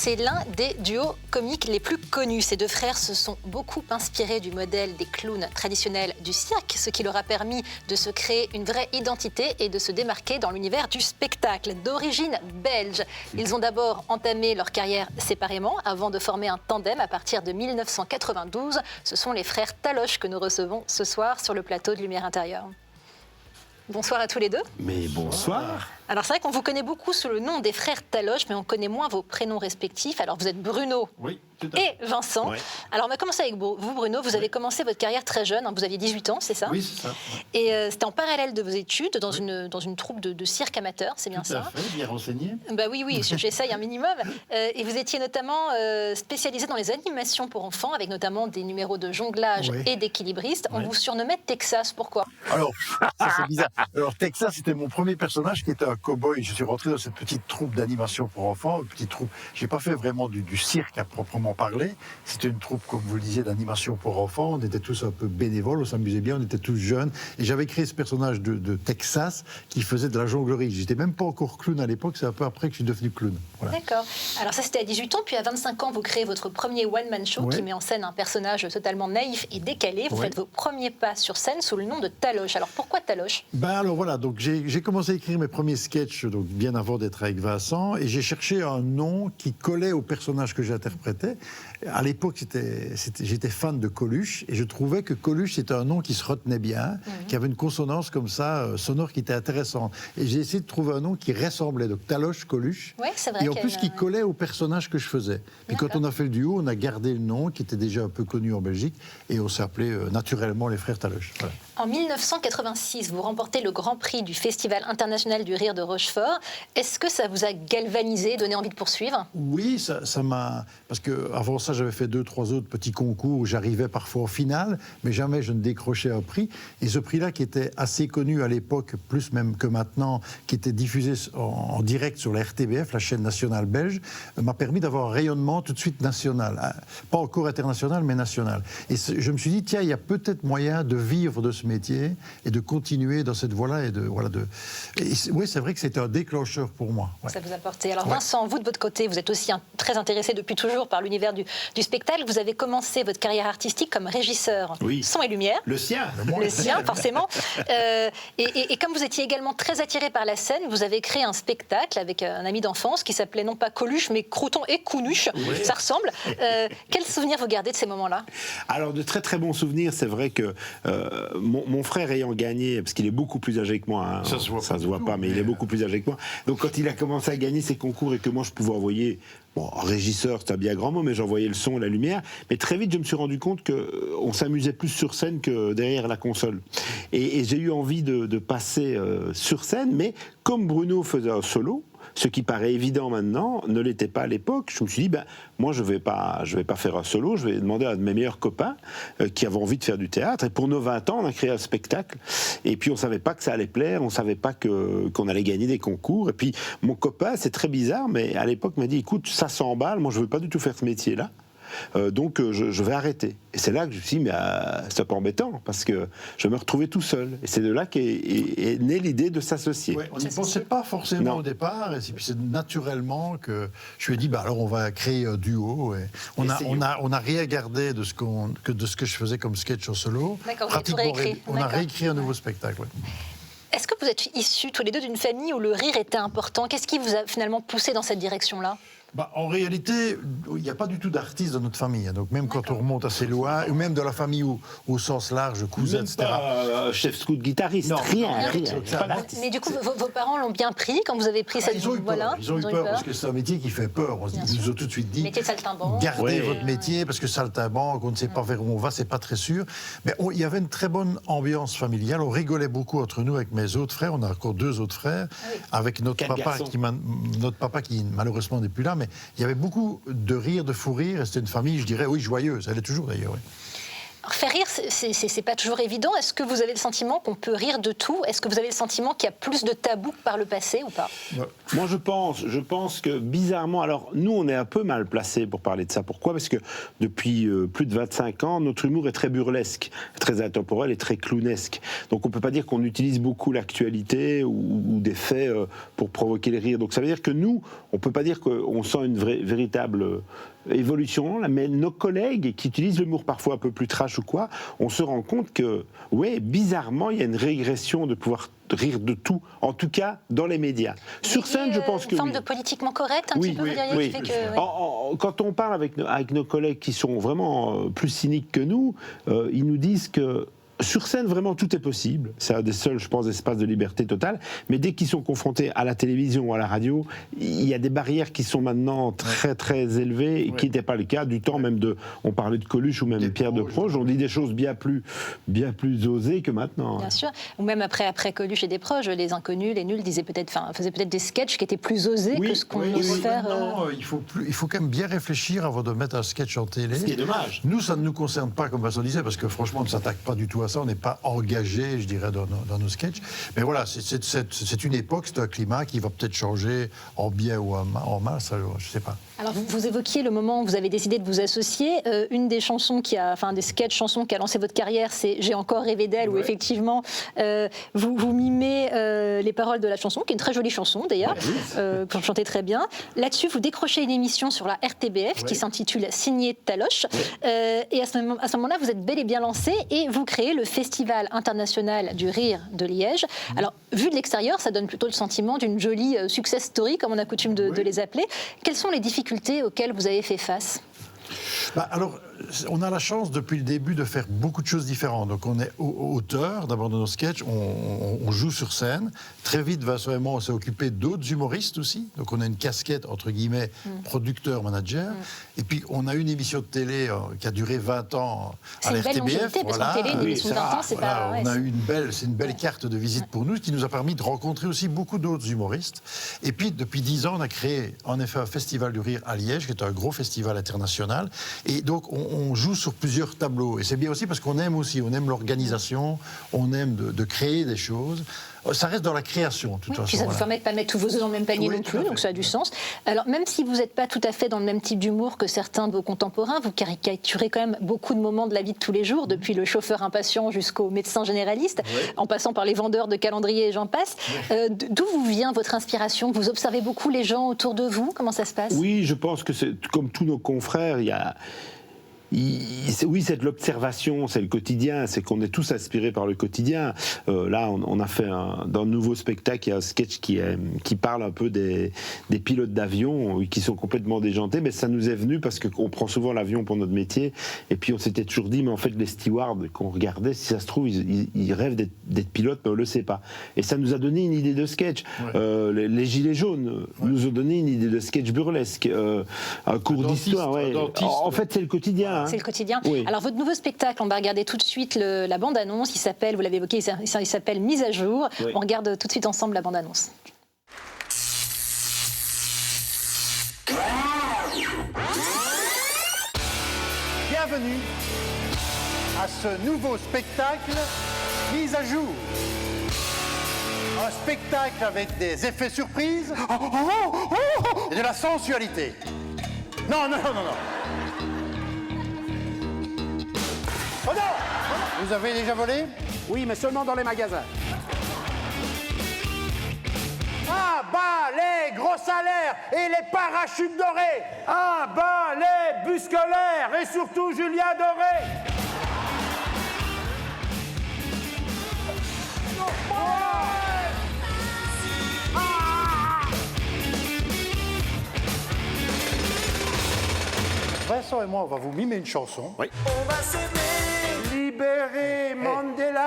c'est l'un des duos comiques les plus connus. Ces deux frères se sont beaucoup inspirés du modèle des clowns traditionnels du cirque, ce qui leur a permis de se créer une vraie identité et de se démarquer dans l'univers du spectacle. D'origine belge, ils ont d'abord entamé leur carrière séparément avant de former un tandem à partir de 1992. Ce sont les frères Taloche que nous recevons ce soir sur le plateau de Lumière Intérieure. Bonsoir à tous les deux. Mais bonsoir. Alors c'est vrai qu'on vous connaît beaucoup sous le nom des frères Taloche, mais on connaît moins vos prénoms respectifs. Alors vous êtes Bruno et Vincent. Oui. Alors on va commencer avec vous, Bruno. Vous avez commencé votre carrière très jeune, hein, vous aviez 18 ans, c'est ça? Oui, c'est ça. Et c'était en parallèle de vos études, dans une troupe de cirque amateur, c'est bien ça? Tout à fait, bien renseigné. Bah oui, j'essaye un minimum. Et vous étiez notamment spécialisé dans les animations pour enfants, avec notamment des numéros de jonglage et d'équilibristes. On vous surnommait Texas, pourquoi? Alors, ça c'est bizarre. Alors Texas, c'était mon premier personnage qui était un cow-boy. Je suis rentré dans cette petite troupe d'animation pour enfants, une petite troupe. J'ai pas fait vraiment du cirque à proprement parler. C'était une troupe, comme vous le disiez, d'animation pour enfants. On était tous un peu bénévoles, on s'amusait bien, on était tous jeunes. Et j'avais créé ce personnage de Texas qui faisait de la jonglerie. J'étais même pas encore clown à l'époque, c'est un peu après que je suis devenu clown. Voilà. D'accord. Alors ça c'était à 18 ans, puis à 25 ans, vous créez votre premier one-man show qui met en scène un personnage totalement naïf et décalé. Vous faites vos premiers pas sur scène sous le nom de Taloche. Alors pourquoi Taloche? Alors voilà, donc j'ai commencé à écrire mes premiers sketchs donc bien avant d'être avec Vincent, et j'ai cherché un nom qui collait au personnage que j'interprétais. À l'époque, j'étais fan de Coluche, et je trouvais que Coluche c'était un nom qui se retenait bien, qui avait une consonance comme ça, sonore, qui était intéressante. Et j'ai essayé de trouver un nom qui ressemblait, donc Taloche, Coluche, c'est vrai, et en plus qui collait au personnage que je faisais. Puis quand on a fait le duo, on a gardé le nom qui était déjà un peu connu en Belgique, et on s'est appelé naturellement les frères Taloche. Voilà. En 1986, vous remportez le Grand Prix du Festival international du rire de Rochefort. Est-ce que ça vous a galvanisé, donné envie de poursuivre? Oui, ça m'a... Parce qu'avant ça, j'avais fait 2-3 autres petits concours où j'arrivais parfois au final, mais jamais je ne décrochais un prix. Et ce prix-là, qui était assez connu à l'époque, plus même que maintenant, qui était diffusé en direct sur la RTBF, la chaîne nationale belge, m'a permis d'avoir un rayonnement tout de suite national. Pas encore international, mais national. Et je me suis dit, tiens, il y a peut-être moyen de vivre de ce métier et de continuer dans cette voie-là. Oui, c'est vrai que c'était un déclencheur pour moi. Ouais. Ça vous a porté. Alors Vincent, vous de votre côté, vous êtes aussi très intéressé depuis toujours par l'univers du spectacle. Vous avez commencé votre carrière artistique comme régisseur son et lumière. Le sien. Le sien, forcément. Et comme vous étiez également très attiré par la scène, vous avez créé un spectacle avec un ami d'enfance qui s'appelait non pas Coluche, mais Crouton et Counuche. Oui. Ça ressemble. Quels souvenirs vous gardez de ces moments-là? Alors, de très très bons souvenirs. C'est vrai que mon frère ayant gagné, parce qu'il est beaucoup plus âgé que moi, hein, ça se voit pas, mais il est beaucoup plus âgé que moi. Donc quand il a commencé à gagner ses concours et que moi je pouvais envoyer, régisseur, c'est un bien grand mot, mais j'envoyais le son, la lumière. Mais très vite, je me suis rendu compte qu'on s'amusait plus sur scène que derrière la console. Et j'ai eu envie de passer sur scène, mais comme Bruno faisait un solo, ce qui paraît évident maintenant, ne l'était pas à l'époque. Je me suis dit, moi, je vais pas faire un solo, je vais demander à mes meilleurs copains qui avaient envie de faire du théâtre. Et pour nos 20 ans, on a créé un spectacle. Et puis, on savait pas que ça allait plaire, on savait pas qu'on allait gagner des concours. Et puis, mon copain, c'est très bizarre, mais à l'époque, m'a dit, écoute, ça s'emballe, moi, je veux pas du tout faire ce métier-là. Donc je vais arrêter. Et c'est là que je me suis dit, mais c'est un peu embêtant, parce que je me retrouvais tout seul. Et c'est de là qu'est née l'idée de s'associer. On n'y pensait pas forcément au départ, et puis c'est naturellement que je lui ai dit, alors on va créer un duo. Et on n'a rien gardé de ce que je faisais comme sketch en solo. D'accord, on a réécrit un nouveau spectacle. Ouais. Est-ce que vous êtes issus tous les deux d'une famille où le rire était important? Qu'est-ce qui vous a finalement poussé dans cette direction-là? En réalité, il n'y a pas du tout d'artistes dans notre famille. Donc même quand on remonte assez loin, ou même dans la famille au sens large, cousins, etc. Pas chef scout, guitariste, rien. Mais du coup, vos parents l'ont bien pris quand vous avez pris cette voie-là? Ils ont eu peur parce que c'est un métier qui fait peur. Ils nous ont tout de suite dit, métier de saltimbanque. Gardez votre métier, parce que saltimbanque, on ne sait pas vers où on va, c'est pas très sûr. Mais il y avait une très bonne ambiance familiale. On rigolait beaucoup entre nous avec mes autres frères. On a encore 2 autres frères, avec notre papa qui malheureusement n'est plus là. Mais il y avait beaucoup de rire, de fou rire, et c'était une famille, je dirais, joyeuse. Elle est toujours d'ailleurs. Oui. Faire rire, c'est pas toujours évident. Est-ce que vous avez le sentiment qu'on peut rire de tout? Est-ce que vous avez le sentiment qu'il y a plus de tabous que par le passé ou pas? Moi, je pense que bizarrement, alors nous, on est un peu mal placés pour parler de ça. Pourquoi? Parce que depuis plus de 25 ans, notre humour est très burlesque, très intemporel et très clownesque. Donc on peut pas dire qu'on utilise beaucoup l'actualité ou des faits pour provoquer les rires. Donc ça veut dire que nous, on peut pas dire qu'on sent une véritable évolution, là, mais nos collègues qui utilisent l'humour parfois un peu plus trash ou quoi, on se rend compte que, ouais, bizarrement, il y a une régression de pouvoir rire de tout, en tout cas dans les médias. Sur scène, je pense que une forme de politiquement correct, un petit peu, vous diriez, qui fait que... Quand on parle avec nos collègues qui sont vraiment plus cyniques que nous, ils nous disent que sur scène, vraiment, tout est possible. C'est un des seuls, je pense, espaces de liberté totale. Mais dès qu'ils sont confrontés à la télévision ou à la radio, il y a des barrières qui sont maintenant très, très élevées et qui n'étaient pas le cas du temps même de... On parlait de Coluche ou même de Pierre Desproges. On dit des choses bien plus osées que maintenant. Bien sûr. Ou même après Coluche et Desproges, les inconnus, les nuls faisaient peut-être des sketchs qui étaient plus osés que ce qu'on ose faire. Maintenant, il faut quand même bien réfléchir avant de mettre un sketch en télé. Ce qui est dommage. Nous, ça ne nous concerne pas, comme Vincent disait, parce que franchement, on ne s'attaque pas du tout à ça, on n'est pas engagé, je dirais, dans nos sketchs. Mais voilà, c'est une époque, c'est un climat qui va peut-être changer en bien ou en mal, ça, je ne sais pas. Alors, vous évoquiez le moment où vous avez décidé de vous associer. Une des chansons des sketchs chansons qui a lancé votre carrière, c'est J'ai encore rêvé d'elle, où effectivement, vous mimez les paroles de la chanson, qui est une très jolie chanson d'ailleurs, que vous chantez très bien. Là-dessus, vous décrochez une émission sur la RTBF qui s'intitule Signé Taloche. Et à ce moment-là, vous êtes bel et bien lancé et vous créez le Festival international du rire de Liège. Alors, vu de l'extérieur, ça donne plutôt le sentiment d'une jolie success story, comme on a coutume de les appeler. Quelles sont les difficultés auxquelles vous avez fait face? Alors, on a la chance depuis le début de faire beaucoup de choses différentes. Donc on est auteur d'abord de nos sketchs, on joue sur scène. Très vite, Vincent et moi, on s'est occupé d'autres humoristes aussi. Donc on a une casquette, entre guillemets, producteur-manager. Et puis on a une émission de télé qui a duré 20 ans à la RTBF. C'est une belle longévité, parce qu'en télé, une émission de 20 ans, c'est pas... On a eu une belle carte de visite pour nous, qui nous a permis de rencontrer aussi beaucoup d'autres humoristes. Et puis depuis 10 ans, on a créé en effet un festival du rire à Liège, qui est un gros festival international. Et donc on joue sur plusieurs tableaux. Et c'est bien aussi parce qu'on aime l'organisation, on aime de créer des choses. Ça reste dans la création, de toute façon. Puis ça ne vous permet pas de mettre tous vos œufs dans le même panier non plus, donc ça a du sens. Alors, même si vous n'êtes pas tout à fait dans le même type d'humour que certains de vos contemporains, vous caricaturez quand même beaucoup de moments de la vie de tous les jours, depuis le chauffeur impatient jusqu'au médecin généraliste, en passant par les vendeurs de calendriers et j'en passe. D'où vous vient votre inspiration? Vous observez beaucoup les gens autour de vous? Comment ça se passe? Oui, je pense que c'est comme tous nos confrères, oui, c'est de l'observation, c'est le quotidien, c'est qu'on est tous inspirés par le quotidien. Là, on a fait dans le nouveau spectacle, il y a un sketch qui parle un peu des pilotes d'avion qui sont complètement déjantés, mais ça nous est venu parce qu'on prend souvent l'avion pour notre métier, et puis on s'était toujours dit, mais en fait, les stewards qu'on regardait, si ça se trouve, ils rêvent d'être pilotes, mais on ne le sait pas. Et ça nous a donné une idée de sketch. Les Gilets jaunes nous ont donné une idée de sketch burlesque, un cours d'histoire. En fait, c'est le quotidien. C'est le quotidien. Oui. Alors, votre nouveau spectacle, on va regarder tout de suite la bande-annonce. Il s'appelle, vous l'avez évoqué, il s'appelle Mise à jour. Oui. On regarde tout de suite ensemble la bande-annonce. Bienvenue à ce nouveau spectacle Mise à jour. Un spectacle avec des effets surprises et de la sensualité. Non. Oh non! Vous avez déjà volé? Oui, mais seulement dans les magasins. Ah bah les gros salaires et les parachutes dorés! Ah bah les bus scolaires et surtout Julien Doré! Vincent et moi, on va vous mimer une chanson. Oui. On va s'aimer. Libérer Mandela.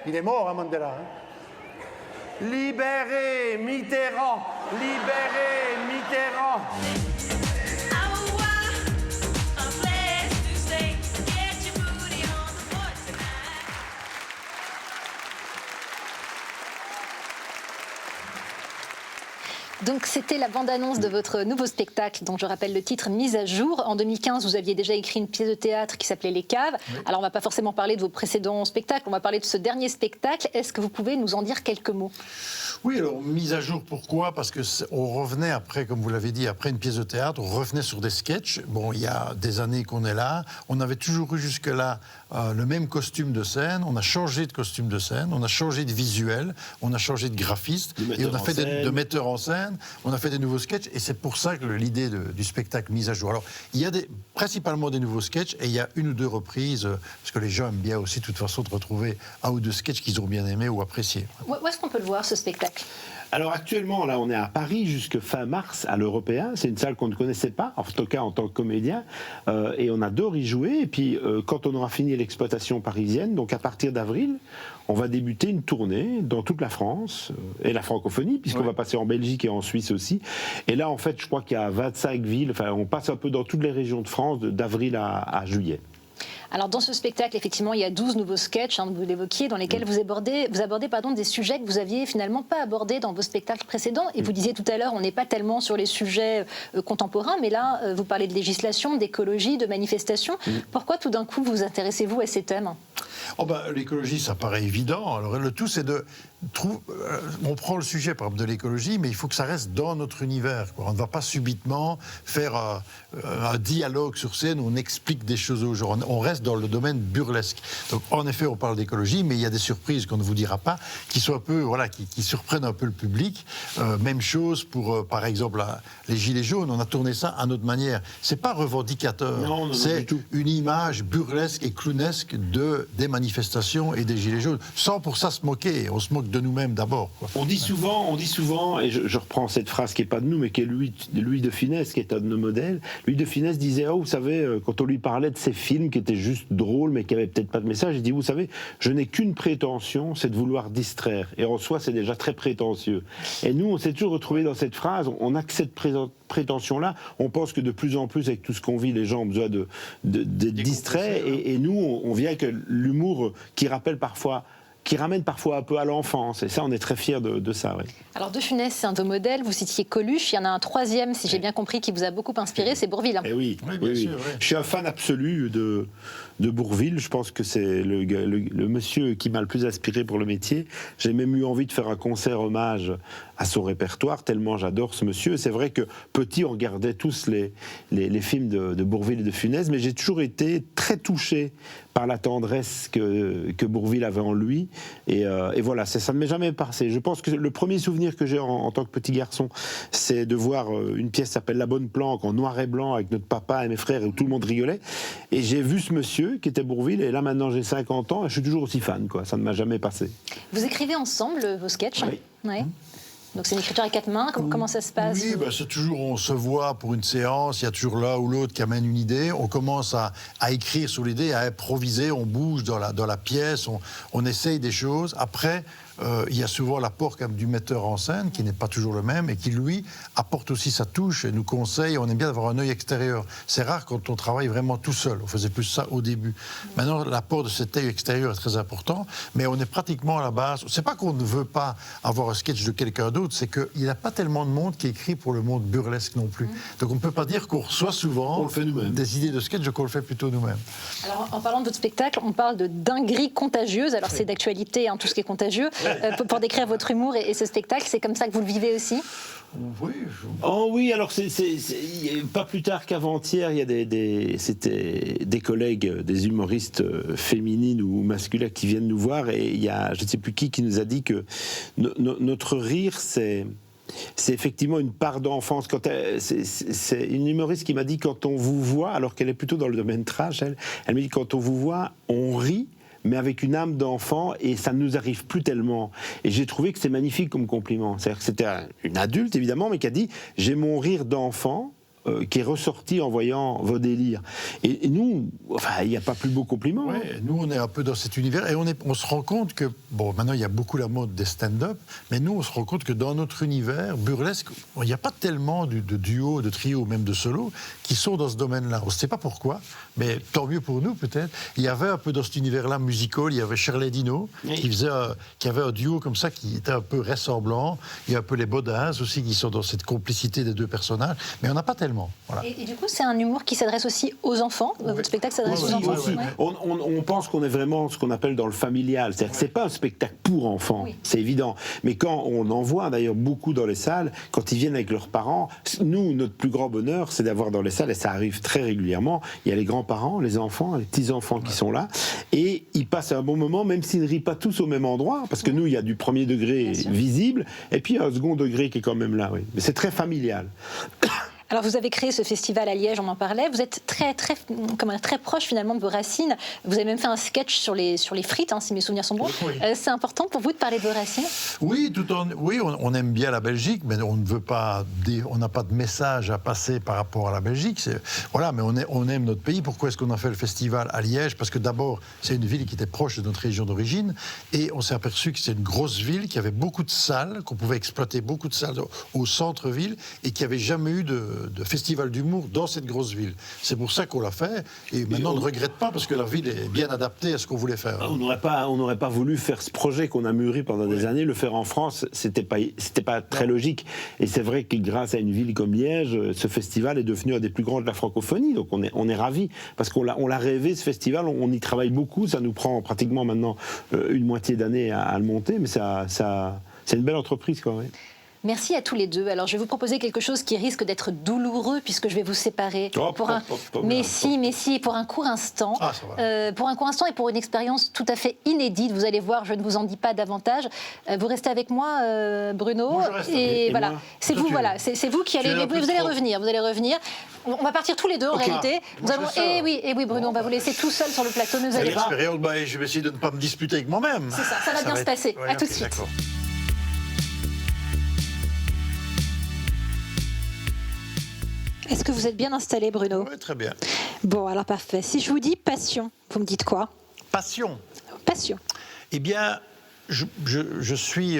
Il est mort, hein, Mandela. Hein? Libérer Mitterrand. Libérer Mitterrand. Donc c'était la bande-annonce de votre nouveau spectacle, dont je rappelle le titre, Mise à jour. En 2015, vous aviez déjà écrit une pièce de théâtre qui s'appelait Les Caves. Oui. Alors on ne va pas forcément parler de vos précédents spectacles, on va parler de ce dernier spectacle. Est-ce que vous pouvez nous en dire quelques mots? Oui, alors mise à jour, pourquoi? Parce qu'on revenait après, comme vous l'avez dit, après une pièce de théâtre, on revenait sur des sketchs. Bon, il y a des années qu'on est là. On avait toujours eu jusque-là le même costume de scène. On a changé de costume de scène, on a changé de visuel, on a changé de graphiste, et on a fait de metteurs en scène, on a fait des nouveaux sketchs, et c'est pour ça que l'idée du spectacle Mise à jour. Alors, il y a principalement des nouveaux sketchs, et il y a une ou deux reprises, parce que les gens aiment bien aussi, de toute façon, de retrouver un ou deux sketchs qu'ils ont bien aimés ou appréciés. Où est-ce qu'on peut le voir, ce spectacle? Alors actuellement, là, on est à Paris jusque fin mars, à l'Européen. C'est une salle qu'on ne connaissait pas, en tout cas en tant que comédien. Et on adore y jouer. Et puis, quand on aura fini l'exploitation parisienne, donc à partir d'avril, on va débuter une tournée dans toute la France et la francophonie, puisqu'on va passer en Belgique et en Suisse aussi. Et là, en fait, je crois qu'il y a 25 villes. Enfin, on passe un peu dans toutes les régions de France, d'avril à juillet. Alors dans ce spectacle, effectivement, il y a 12 nouveaux sketchs, vous l'évoquiez, dans lesquels vous abordez des sujets que vous aviez finalement pas abordés dans vos spectacles précédents. Et vous disiez tout à l'heure, on n'est pas tellement sur les sujets contemporains, mais là, vous parlez de législation, d'écologie, de manifestation. Pourquoi tout d'un coup vous intéressez-vous à ces thèmes? L'écologie, ça paraît évident. Alors le tout, c'est de on prend le sujet, par exemple, de l'écologie, mais il faut que ça reste dans notre univers, quoi. On ne va pas subitement faire un dialogue sur scène où on explique des choses aux gens. On reste dans le domaine burlesque. Donc, en effet, on parle d'écologie, mais il y a des surprises qu'on ne vous dira pas, qui sont un peu, qui surprennent un peu le public. Même chose pour, par exemple, les Gilets jaunes. On a tourné ça à notre manière. C'est pas revendicateur. Non, c'est une image burlesque et clownesque des manifestations et des Gilets jaunes, sans pour ça se moquer. On se moque de nous-mêmes d'abord. On dit souvent, et je reprends cette phrase qui n'est pas de nous, mais qui est Louis de Funès, qui est un de nos modèles. Louis de Funès disait, vous savez, quand on lui parlait de ces films qui étaient juste drôles, mais qui n'avaient peut-être pas de message, il dit, vous savez, je n'ai qu'une prétention, c'est de vouloir distraire. Et en soi, c'est déjà très prétentieux. Et nous, on s'est toujours retrouvés dans cette phrase, on a que cette prétention-là. On pense que de plus en plus, avec tout ce qu'on vit, les gens ont besoin d'être distraits. Et nous, on vient avec l'humour qui ramène parfois un peu à l'enfance. Et ça, on est très fiers de ça. Oui. Alors, de Funès, c'est un de vos modèles. Vous citiez Coluche. Il y en a un troisième, si j'ai bien compris, qui vous a beaucoup inspiré, c'est Bourvil. Eh oui, bien sûr, oui. Je suis un fan absolu de Bourvil. Je pense que c'est le monsieur qui m'a le plus inspiré pour le métier. J'ai même eu envie de faire un concert hommage à son répertoire, tellement j'adore ce monsieur. C'est vrai que petit, on regardait tous les films de Bourvil et de Funès, mais j'ai toujours été très touché par la tendresse que Bourvil avait en lui. Et voilà, ça ne m'est jamais passé. Je pense que le premier souvenir que j'ai en tant que petit garçon, c'est de voir une pièce qui s'appelle La Bonne Planque, en noir et blanc, avec notre papa et mes frères, et où tout le monde rigolait. Et j'ai vu ce monsieur, qui était Bourvil, et là maintenant j'ai 50 ans, et je suis toujours aussi fan, quoi. Ça ne m'a jamais passé. Vous écrivez ensemble vos sketchs? Oui. Ouais. Donc c'est une écriture à 4 mains, comment ça se passe? Oui, c'est toujours, on se voit pour une séance, il y a toujours l'un ou l'autre qui amène une idée, on commence à écrire sur l'idée, à improviser, on bouge dans la pièce, on essaye des choses. Après, il y a souvent l'apport quand même du metteur en scène, qui n'est pas toujours le même, et qui, lui, apporte aussi sa touche et nous conseille. On aime bien d'avoir un œil extérieur. C'est rare quand on travaille vraiment tout seul. On faisait plus ça au début. Maintenant, l'apport de cet œil extérieur est très important, mais on est pratiquement à la base. C'est pas qu'on ne veut pas avoir un sketch de quelqu'un d'autre, c'est qu'il n'y a pas tellement de monde qui écrit pour le monde burlesque non plus. Donc on ne peut pas dire qu'on reçoit souvent des idées de sketch, qu'on le fait plutôt nous-mêmes. Alors, en parlant de votre spectacle, on parle de dinguerie contagieuse. Alors, c'est d'actualité, tout ce qui est contagieux. Pour décrire votre humour et ce spectacle, c'est comme ça que vous le vivez aussi? Oui. Oh oui, alors pas plus tard qu'avant-hier, il y a c'était des collègues, des humoristes féminines ou masculins qui viennent nous voir, et il y a je ne sais plus qui nous a dit que notre rire, c'est effectivement une part d'enfance. C'est une humoriste qui m'a dit, quand on vous voit, alors qu'elle est plutôt dans le domaine trash, elle me dit, quand on vous voit, on rit, mais avec une âme d'enfant, et ça ne nous arrive plus tellement. Et j'ai trouvé que c'est magnifique comme compliment. C'est-à-dire que c'était une adulte, évidemment, mais qui a dit « j'ai mon rire d'enfant ». qui est ressorti en voyant vos délires. Et nous, enfin, il n'y a pas plus beau compliment. Oui, nous, on est un peu dans cet univers et on se rend compte que, bon, maintenant, il y a beaucoup la mode des stand-up, mais nous, on se rend compte que dans notre univers burlesque, il n'y a pas tellement de duo, de trio, même de solo, qui sont dans ce domaine-là. On ne sait pas pourquoi, mais tant mieux pour nous, peut-être. Il y avait un peu dans cet univers-là musical, il y avait Shirley Dino, qui avait un duo comme ça, qui était un peu ressemblant. Il y a un peu les Bodins aussi, qui sont dans cette complicité des deux personnages, mais on n'a pas tellement. Voilà. Et du coup, c'est un humour qui s'adresse aussi aux enfants. Votre spectacle s'adresse aux enfants. Aussi. On pense qu'on est vraiment ce qu'on appelle dans le familial. C'est-à-dire que c'est pas un spectacle pour enfants, c'est évident. Mais quand on en voit d'ailleurs beaucoup dans les salles, quand ils viennent avec leurs parents, nous, notre plus grand bonheur, c'est d'avoir dans les salles, et ça arrive très régulièrement, il y a les grands-parents, les enfants, les petits-enfants qui sont là, et ils passent un bon moment, même s'ils ne rient pas tous au même endroit, parce que nous, il y a du premier degré visible, et puis un second degré qui est quand même là. Oui. Mais c'est très familial. Alors vous avez créé ce festival à Liège, on en parlait. Vous êtes très proche finalement de vos racines. Vous avez même fait un sketch sur les frites, si mes souvenirs sont bons. Oui. C'est important pour vous de parler de vos racines ? Oui, on aime bien la Belgique, mais on ne veut pas, on n'a pas de message à passer par rapport à la Belgique. Voilà, mais on aime notre pays. Pourquoi est-ce qu'on a fait le festival à Liège ? Parce que d'abord, c'est une ville qui était proche de notre région d'origine, et on s'est aperçu que c'est une grosse ville, qui avait beaucoup de salles, qu'on pouvait exploiter beaucoup de salles au centre-ville, et qui n'avait jamais eu de festival d'humour dans cette grosse ville. C'est pour ça qu'on l'a fait, et maintenant on ne regrette pas parce que la ville est bien adaptée à ce qu'on voulait faire. On n'aurait pas voulu faire ce projet qu'on a mûri pendant des années, le faire en France, c'était pas très logique. Et c'est vrai que grâce à une ville comme Liège, ce festival est devenu un des plus grands de la francophonie, donc on est ravis, parce qu'on l'a rêvé, ce festival, on y travaille beaucoup, ça nous prend pratiquement maintenant une moitié d'année à le monter, mais c'est une belle entreprise, quoi. Ouais. Merci à tous les deux. Alors, je vais vous proposer quelque chose qui risque d'être douloureux puisque je vais vous séparer mais si, pour un court instant. Pour un court instant et pour une expérience tout à fait inédite. Vous allez voir, je ne vous en dis pas davantage. Vous restez avec moi, Bruno. Moi, je reste et voilà, c'est vous qui allez. Vous allez revenir. On va partir tous les deux en réalité. Oui, Bruno, on va vous laisser tout seul sur le plateau. Vous allez voir. Je vais essayer de ne pas me disputer avec moi-même. C'est ça va bien se passer. À tout de suite. D'accord. Est-ce que vous êtes bien installé, Bruno ? Oui, très bien. Bon, alors parfait. Si je vous dis passion, vous me dites quoi ? Passion. Passion. Eh bien, je suis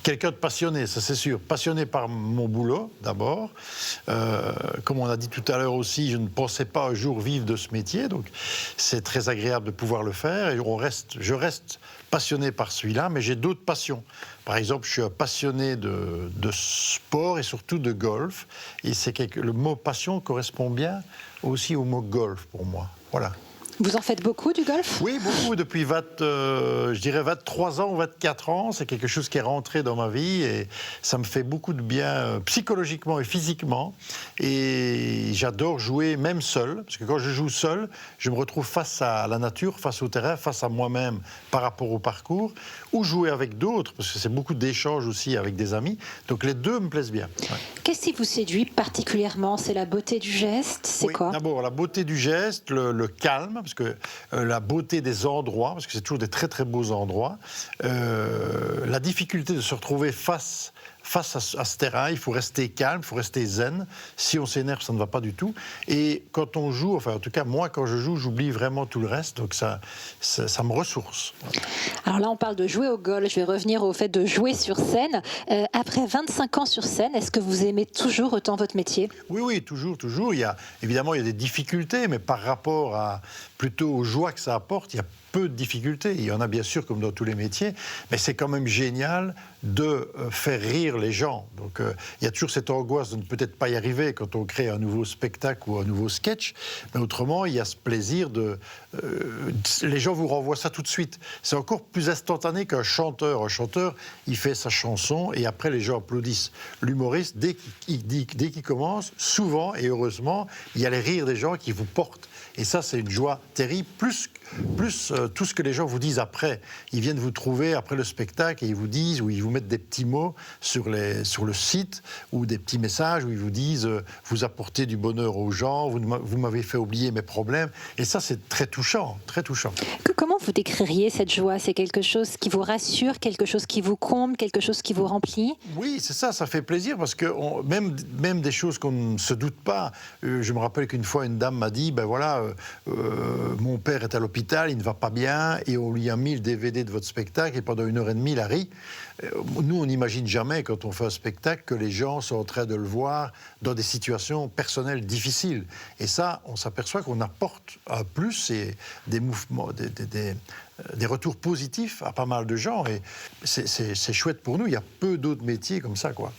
quelqu'un de passionné, ça c'est sûr. Passionné par mon boulot, d'abord. Comme on a dit tout à l'heure aussi, je ne pensais pas un jour vivre de ce métier, donc c'est très agréable de pouvoir le faire. Et je reste passionné par celui-là, mais j'ai d'autres passions. Par exemple, je suis un passionné de sport et surtout de golf. Et le mot passion correspond bien aussi au mot golf pour moi. Voilà. Vous en faites beaucoup du golf ? Oui, beaucoup, depuis 23 ans ou 24 ans. C'est quelque chose qui est rentré dans ma vie et ça me fait beaucoup de bien psychologiquement et physiquement. Et j'adore jouer même seul, parce que quand je joue seul, je me retrouve face à la nature, face au terrain, face à moi-même par rapport au parcours, ou jouer avec d'autres, parce que c'est beaucoup d'échanges aussi avec des amis. Donc les deux me plaisent bien. Ouais. Qu'est-ce qui vous séduit particulièrement ? C'est la beauté du geste ? C'est quoi ? D'abord, la beauté du geste, le calme, parce que la beauté des endroits, parce que c'est toujours des très très beaux endroits, la difficulté de se retrouver face à ce terrain, il faut rester calme, il faut rester zen. Si on s'énerve, ça ne va pas du tout. Et quand on joue, enfin en tout cas moi quand je joue, j'oublie vraiment tout le reste, donc ça me ressource. Alors là on parle de jouer au golf, je vais revenir au fait de jouer sur scène. Après 25 ans sur scène, est-ce que vous aimez toujours autant votre métier ? Oui, toujours. Évidemment, il y a des difficultés, mais par rapport plutôt aux joies que ça apporte, il y a peu de difficultés. Il y en a bien sûr comme dans tous les métiers, mais c'est quand même génial de faire rire les gens. Donc il y a toujours cette angoisse de ne peut-être pas y arriver quand on crée un nouveau spectacle ou un nouveau sketch, mais autrement il y a ce plaisir les gens vous renvoient ça tout de suite. C'est encore plus instantané qu'un chanteur. Un chanteur, il fait sa chanson et après les gens applaudissent. L'humoriste, dès qu'il commence, souvent et heureusement, il y a les rires des gens qui vous portent. Et ça, c'est une joie terrible, plus tout ce que les gens vous disent après. Ils viennent vous trouver après le spectacle et ils vous disent, ou ils vous mettent des petits mots sur le site, ou des petits messages où ils vous disent vous apportez du bonheur aux gens, vous m'avez fait oublier mes problèmes. Et ça, c'est très touchant, très touchant. Comment vous décririez cette joie? C'est quelque chose qui vous rassure, quelque chose qui vous comble, quelque chose qui vous remplit? Oui, c'est ça, ça fait plaisir parce que même des choses qu'on ne se doute pas. Je me rappelle qu'une fois, une dame m'a dit, ben voilà, mon père est à l'hôpital, il ne va pas bien, et on lui a mis le DVD de votre spectacle, et pendant 1h30, il a ri. Nous, on n'imagine jamais, quand on fait un spectacle, que les gens sont en train de le voir dans des situations personnelles difficiles. Et ça, on s'aperçoit qu'on apporte un plus et des mouvements, des retours positifs à pas mal de gens. Et c'est chouette pour nous. Il y a peu d'autres métiers comme ça, quoi.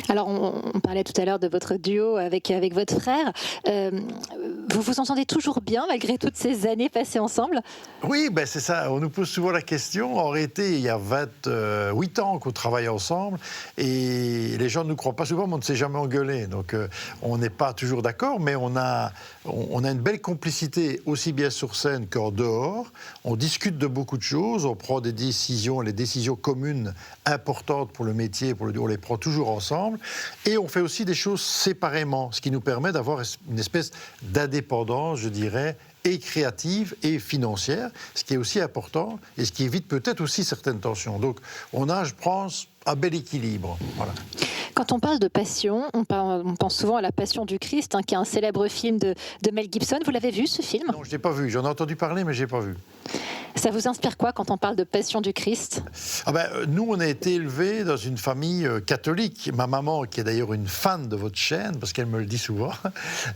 Alors, on parlait tout à l'heure de votre duo avec votre frère. Vous vous entendez toujours bien, malgré toutes ces années passées ensemble? Oui, ben c'est ça. On nous pose souvent la question. En réalité, il y a 28 ans qu'on travaille ensemble et les gens ne nous croient pas souvent, mais on ne s'est jamais engueulé. Donc, on n'est pas toujours d'accord, mais on a une belle complicité, aussi bien sur scène qu'en dehors. On discute de beaucoup de choses, on prend des décisions, les décisions communes importantes pour le métier, on les prend toujours ensemble. Et on fait aussi des choses séparément, ce qui nous permet d'avoir une espèce d'indépendance, je dirais, et créative et financière, ce qui est aussi important et ce qui évite peut-être aussi certaines tensions. Donc on a, je pense, un bel équilibre. Voilà. Quand on parle de passion, on pense souvent à La Passion du Christ, qui est un célèbre film de Mel Gibson. Vous l'avez vu, ce film? Non, je ne l'ai pas vu. J'en ai entendu parler, mais je ne l'ai pas vu. Ça vous inspire quoi quand on parle de Passion du Christ? Nous, on a été élevés dans une famille catholique. Ma maman, qui est d'ailleurs une fan de votre chaîne, parce qu'elle me le dit souvent,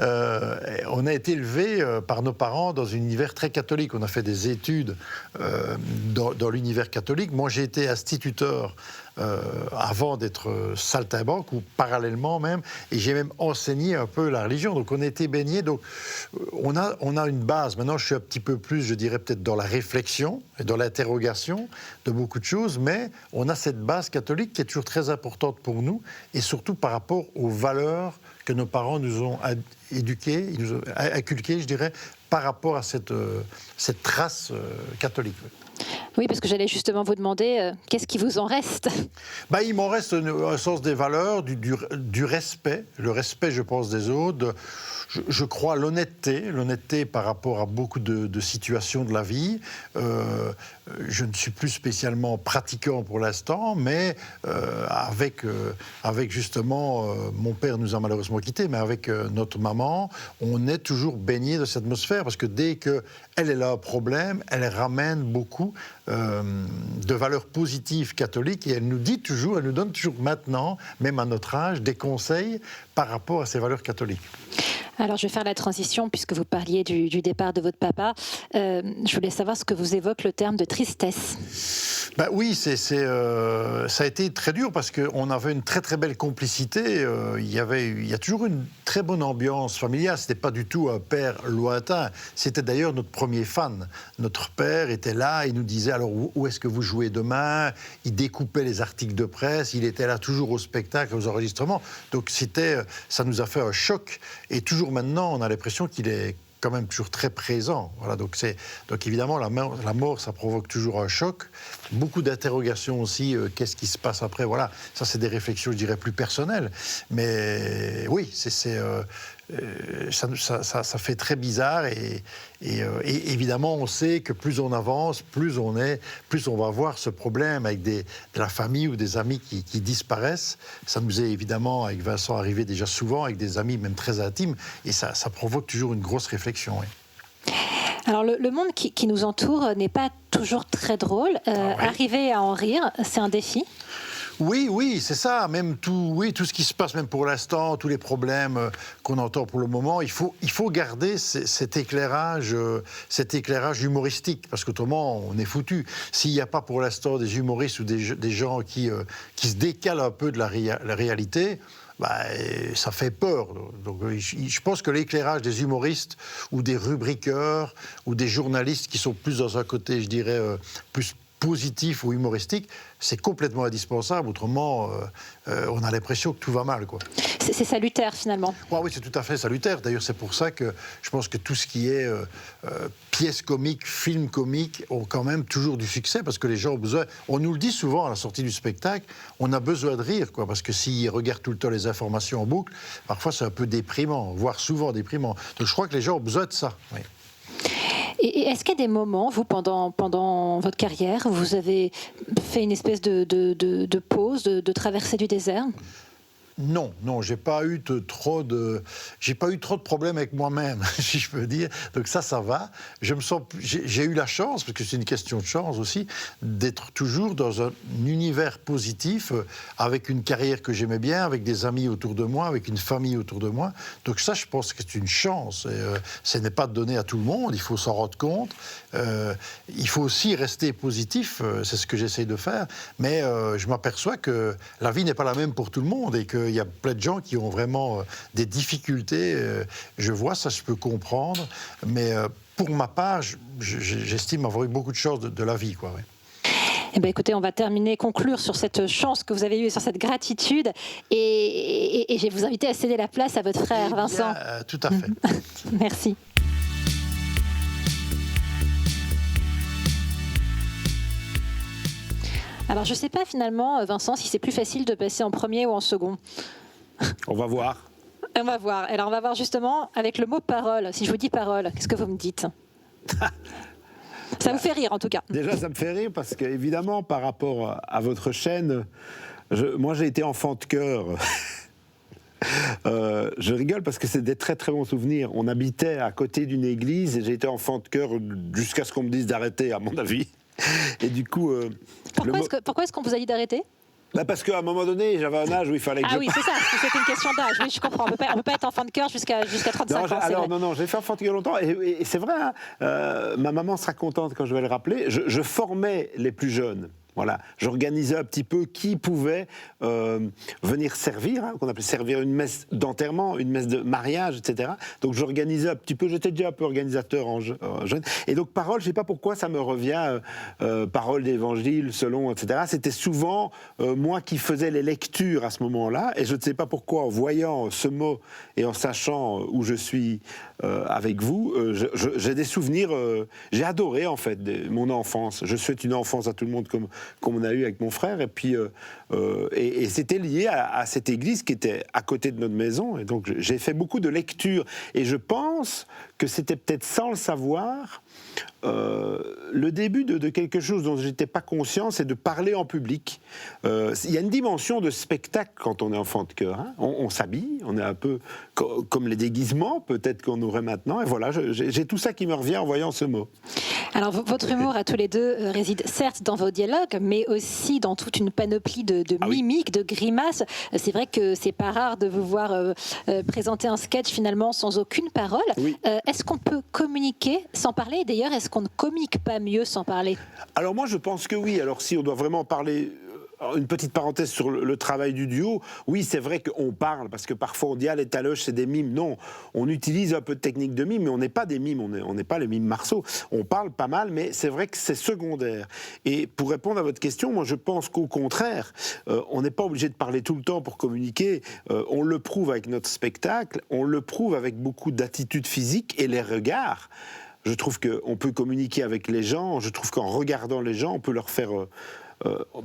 on a été élevés par nos parents dans un univers très catholique. On a fait des études dans l'univers catholique. Moi, j'ai été instituteur avant d'être saltimbanque, ou parallèlement même, et j'ai même enseigné un peu la religion. Donc on a été baignés, donc on a une base. Maintenant, je suis un petit peu plus, je dirais peut-être dans la réflexion et dans l'interrogation de beaucoup de choses, mais on a cette base catholique qui est toujours très importante pour nous, et surtout par rapport aux valeurs que nos parents nous ont éduquées, nous ont inculquées, je dirais, par rapport à cette trace catholique. Oui, parce que j'allais justement vous demander, qu'est-ce qui vous en reste? Il m'en reste un sens des valeurs, du respect, le respect, je pense, des autres, je crois l'honnêteté par rapport à beaucoup de situations de la vie. Je ne suis plus spécialement pratiquant pour l'instant, mais avec justement, mon père nous a malheureusement quittés, mais avec notre maman, on est toujours baigné de cette atmosphère, parce que dès qu'elle a un problème, elle ramène beaucoup de valeurs positives catholiques, et elle nous donne toujours maintenant, même à notre âge, des conseils par rapport à ces valeurs catholiques. Alors, je vais faire la transition, puisque vous parliez du départ de votre papa. Je voulais savoir ce que vous évoque le terme de tristesse. Oui, ça a été très dur, parce qu'on avait une très très belle complicité. Il y a toujours une très bonne ambiance familiale. C'était pas du tout un père lointain. C'était d'ailleurs notre premier fan. Notre père était là, il nous disait alors où est-ce que vous jouez demain. Il découpait les articles de presse. Il était là toujours au spectacle, aux enregistrements. Donc ça nous a fait un choc. Et toujours maintenant, on a l'impression qu'il est quand même toujours très présent. Voilà, donc évidemment, la mort, ça provoque toujours un choc. Beaucoup d'interrogations aussi, qu'est-ce qui se passe après? Voilà, ça c'est des réflexions, je dirais, plus personnelles. Mais oui, ça fait très bizarre, et évidemment, on sait que plus on avance, plus on va avoir ce problème avec de la famille ou des amis qui disparaissent. Ça nous est évidemment, avec Vincent, arrivé déjà souvent, avec des amis même très intimes, et ça provoque toujours une grosse réflexion. Oui. Alors, le monde qui nous entoure n'est pas toujours très drôle. Arriver à en rire, c'est un défi. Oui, c'est ça. Même tout ce qui se passe, même pour l'instant, tous les problèmes qu'on entend pour le moment, il faut garder cet éclairage humoristique, parce qu'autrement, on est foutu. S'il n'y a pas pour l'instant des humoristes ou des gens qui se décalent un peu de la réalité, ça fait peur. Donc, je pense que l'éclairage des humoristes ou des rubriqueurs ou des journalistes qui sont plus dans un côté, je dirais, plus positif ou humoristique, c'est complètement indispensable. Autrement, on a l'impression que tout va mal, quoi. C'est salutaire, finalement. Oui, c'est tout à fait salutaire. D'ailleurs, c'est pour ça que je pense que tout ce qui est pièces comiques, films comiques, ont quand même toujours du succès, parce que les gens ont besoin... On nous le dit souvent à la sortie du spectacle, on a besoin de rire, quoi, parce que s'ils regardent tout le temps les informations en boucle, parfois c'est un peu déprimant, voire souvent déprimant. Donc je crois que les gens ont besoin de ça, oui. Et est-ce qu'il y a des moments, vous, pendant votre carrière, vous avez fait une espèce de pause, de traversée du désert ? Non, j'ai pas eu trop de problèmes avec moi-même, si je peux dire. Donc ça va. J'ai eu la chance, parce que c'est une question de chance aussi, d'être toujours dans un univers positif, avec une carrière que j'aimais bien, avec des amis autour de moi, avec une famille autour de moi. Donc ça, je pense que c'est une chance. Et, ce n'est pas donné à tout le monde. Il faut s'en rendre compte. Il faut aussi rester positif. C'est ce que j'essaye de faire. Mais je m'aperçois que la vie n'est pas la même pour tout le monde et qu'il y a plein de gens qui ont vraiment des difficultés. Je vois ça, je peux comprendre. Mais pour ma part, j'estime avoir eu beaucoup de chance de la vie, quoi. Ouais. Eh bien, écoutez, on va conclure sur cette chance que vous avez eue et sur cette gratitude. Et je vais vous inviter à céder la place à votre frère, Vincent. Tout à fait. Merci. Alors, je ne sais pas finalement, Vincent, si c'est plus facile de passer en premier ou en second. On va voir. On va voir. Alors, on va voir justement avec le mot parole. Si je vous dis parole, qu'est-ce que vous me dites ? Ça vous fait rire, en tout cas. Déjà, ça me fait rire parce qu'évidemment, par rapport à votre chaîne, moi, j'ai été enfant de chœur. Je rigole parce que c'est des très très bons souvenirs. On habitait à côté d'une église et j'ai été enfant de chœur jusqu'à ce qu'on me dise d'arrêter, à mon avis. Et du coup... Pourquoi est-ce qu'on vous a dit d'arrêter ? Parce qu'à un moment donné, j'avais un âge où il fallait que oui, c'est ça, c'était une question d'âge. Oui, je comprends. On peut pas être enfant de cœur jusqu'à 35 ans. Non, j'ai fait enfant de cœur longtemps. Et c'est vrai, hein, ma maman sera contente quand je vais le rappeler. Je formais les plus jeunes. Voilà, j'organisais un petit peu qui pouvait venir servir, qu'on appelait servir une messe d'enterrement, une messe de mariage, etc. Donc j'organisais un petit peu, j'étais déjà un peu organisateur en jeune. Et donc parole, je ne sais pas pourquoi ça me revient, parole d'évangile, selon, etc. C'était souvent moi qui faisais les lectures à ce moment-là. Et je ne sais pas pourquoi, en voyant ce mot et en sachant où je suis avec vous, j'ai des souvenirs, j'ai adoré en fait mon enfance. Je souhaite une enfance à tout le monde comme on a eu avec mon frère, et puis et c'était lié à cette église qui était à côté de notre maison, et donc j'ai fait beaucoup de lectures, et je pense que c'était peut-être sans le savoir le début de quelque chose dont je n'étais pas conscient, c'est de parler en public. Il y a une dimension de spectacle quand on est enfant de chœur. Hein. On s'habille, on est un peu comme les déguisements, peut-être qu'on aurait maintenant. Et voilà, j'ai tout ça qui me revient en voyant ce mot. Alors, votre humour à tous les deux réside certes dans vos dialogues, mais aussi dans toute une panoplie de mimiques, de grimaces. C'est vrai que c'est pas rare de vous voir présenter un sketch finalement sans aucune parole. Oui. Est-ce qu'on peut communiquer sans parler ? D'ailleurs, est-ce qu'on ne communique pas mieux sans parler ? Alors moi, je pense que oui. Alors si on doit vraiment parler... Une petite parenthèse sur le travail du duo. Oui, c'est vrai qu'on parle, parce que parfois on dit « Ah, les taloches, c'est des mimes ». Non, on utilise un peu de technique de mime, mais on n'est pas des mimes, on n'est pas les mimes Marceau. On parle pas mal, mais c'est vrai que c'est secondaire. Et pour répondre à votre question, moi je pense qu'au contraire, on n'est pas obligé de parler tout le temps pour communiquer. On le prouve avec notre spectacle, on le prouve avec beaucoup d'attitudes physiques et les regards. Je trouve qu'on peut communiquer avec les gens, je trouve qu'en regardant les gens, on peut leur faire...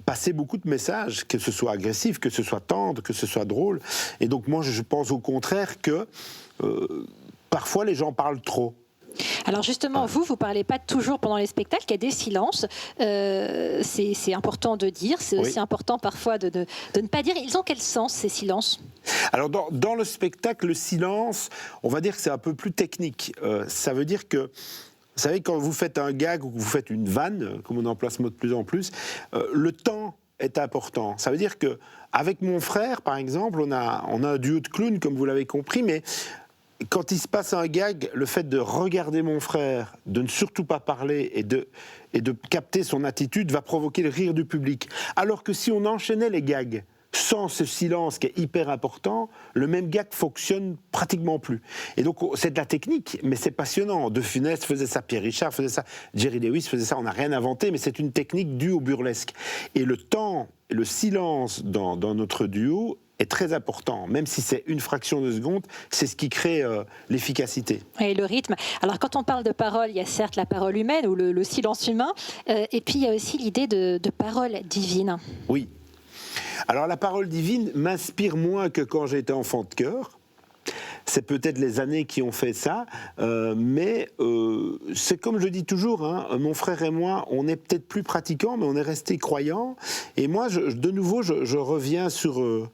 passer beaucoup de messages, que ce soit agressif, que ce soit tendre, que ce soit drôle. Et donc moi, je pense au contraire que parfois les gens parlent trop. Alors justement, vous parlez pas toujours pendant les spectacles, il y a des silences. C'est important de dire, c'est aussi important parfois de ne pas dire. Ils ont quel sens, ces silences ? Alors dans le spectacle, le silence, on va dire que c'est un peu plus technique. Ça veut dire que vous savez, quand vous faites un gag ou que vous faites une vanne, comme on emploie ce mot de plus en plus, le temps est important. Ça veut dire qu'avec mon frère, par exemple, on a un duo de clowns, comme vous l'avez compris, mais quand il se passe un gag, le fait de regarder mon frère, de ne surtout pas parler et de capter son attitude va provoquer le rire du public. Alors que si on enchaînait les gags sans ce silence qui est hyper important, le même gag fonctionne pratiquement plus. Et donc, c'est de la technique, mais c'est passionnant. De Funès faisait ça, Pierre Richard faisait ça, Jerry Lewis faisait ça, on n'a rien inventé, mais c'est une technique due au burlesque. Et le temps, le silence dans notre duo est très important, même si c'est une fraction de seconde, c'est ce qui crée l'efficacité. Et le rythme. Alors quand on parle de parole, il y a certes la parole humaine ou le silence humain, et puis il y a aussi l'idée de parole divine. Oui. Alors la parole divine m'inspire moins que quand j'étais enfant de chœur. c'est peut-être les années qui ont fait ça, mais c'est comme je dis toujours, hein, mon frère et moi, on est peut-être plus pratiquants, mais on est restés croyants. Et moi, de nouveau, je reviens sur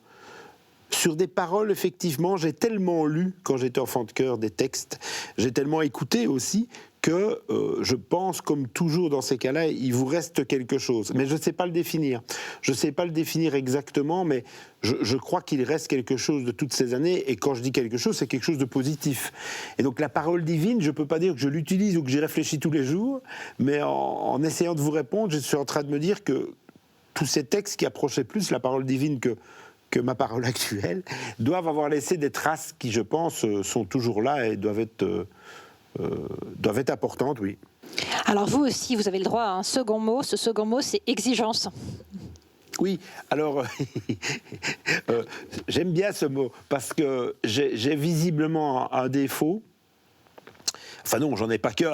des paroles, effectivement. J'ai tellement lu, quand j'étais enfant de chœur, des textes, j'ai tellement écouté aussi, que je pense, comme toujours dans ces cas-là, il vous reste quelque chose. Mais je ne sais pas le définir. Je ne sais pas le définir exactement, mais je crois qu'il reste quelque chose de toutes ces années. Et quand je dis quelque chose, c'est quelque chose de positif. Et donc la parole divine, je ne peux pas dire que je l'utilise ou que j'y réfléchis tous les jours, mais en essayant de vous répondre, je suis en train de me dire que tous ces textes qui approchaient plus la parole divine que ma parole actuelle doivent avoir laissé des traces qui, je pense, sont toujours là et doivent être importantes, oui. Alors vous aussi, vous avez le droit à un second mot. Ce second mot, c'est exigence. Oui, alors j'aime bien ce mot parce que j'ai visiblement un défaut. Enfin non, j'en ai pas qu'un.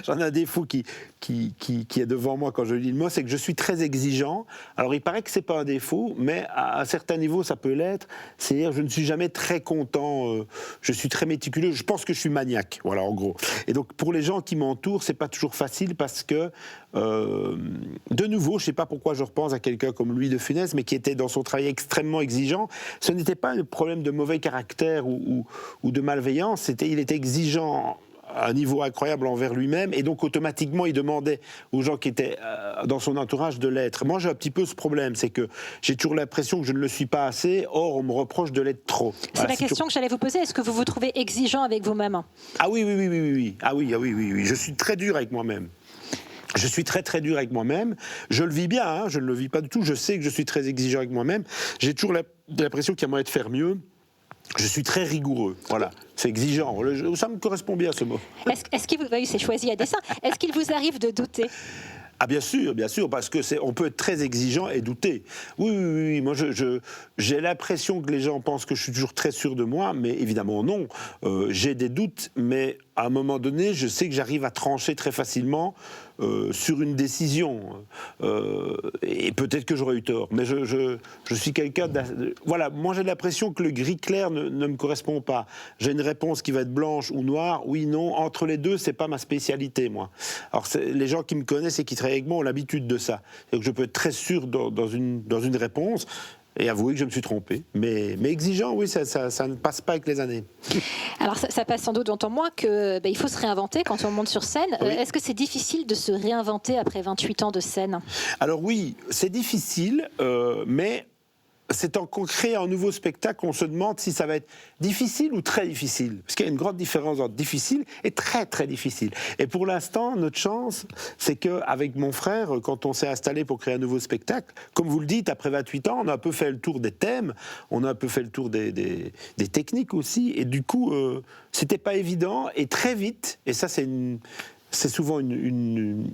J'en ai un défaut qui est devant moi quand je lis le mot, c'est que je suis très exigeant. Alors il paraît que c'est pas un défaut, mais à un certain niveau ça peut l'être. C'est-à-dire je ne suis jamais très content, je suis très méticuleux, je pense que je suis maniaque, voilà en gros. Et donc pour les gens qui m'entourent, c'est pas toujours facile parce que, de nouveau, je sais pas pourquoi je repense à quelqu'un comme Louis de Funès, mais qui était dans son travail extrêmement exigeant. Ce n'était pas un problème de mauvais caractère ou de malveillance, il était exigeant à un niveau incroyable envers lui-même, et donc automatiquement il demandait aux gens qui étaient dans son entourage de l'être. Moi j'ai un petit peu ce problème, c'est que j'ai toujours l'impression que je ne le suis pas assez, or on me reproche de l'être trop. C'est voilà, la question que j'allais vous poser, est-ce que vous vous trouvez exigeant avec vous-même ? Ah oui. Ah oui, je suis très dur avec moi-même. Je suis très très dur avec moi-même, je le vis bien, hein, je ne le vis pas du tout, je sais que je suis très exigeant avec moi-même, j'ai toujours l'impression qu'il y a moyen de faire mieux. Je suis très rigoureux, voilà, c'est exigeant, ça me correspond bien ce mot. Est-ce qu'il vous, oui, c'est choisi à dessein, est-ce qu'il vous arrive de douter ? Ah bien sûr, parce que on peut être très exigeant et douter. Oui, moi j'ai l'impression que les gens pensent que je suis toujours très sûr de moi, mais évidemment non. J'ai des doutes, mais à un moment donné, je sais que j'arrive à trancher très facilement sur une décision. Et peut-être que j'aurais eu tort, mais je suis quelqu'un voilà, moi j'ai l'impression que le gris clair ne me correspond pas. J'ai une réponse qui va être blanche ou noire, oui, non, entre les deux, c'est pas ma spécialité, moi. Alors les gens qui me connaissent et qui travaillent avec moi ont l'habitude de ça. Donc je peux être très sûr dans une réponse et avouer que je me suis trompé. Mais exigeant, oui, ça ne passe pas avec les années. Alors ça passe sans doute d'autant moins qu'il faut se réinventer quand on monte sur scène. Oui. Est-ce que c'est difficile de se réinventer après 28 ans de scène ? Alors oui, c'est difficile, mais c'est qu'on crée un nouveau spectacle, on se demande si ça va être difficile ou très difficile. Parce qu'il y a une grande différence entre difficile et très très difficile. Et pour l'instant, notre chance, c'est qu'avec mon frère, quand on s'est installé pour créer un nouveau spectacle, comme vous le dites, après 28 ans, on a un peu fait le tour des thèmes, on a un peu fait le tour des techniques aussi, et du coup, c'était pas évident, et très vite, et ça c'est souvent une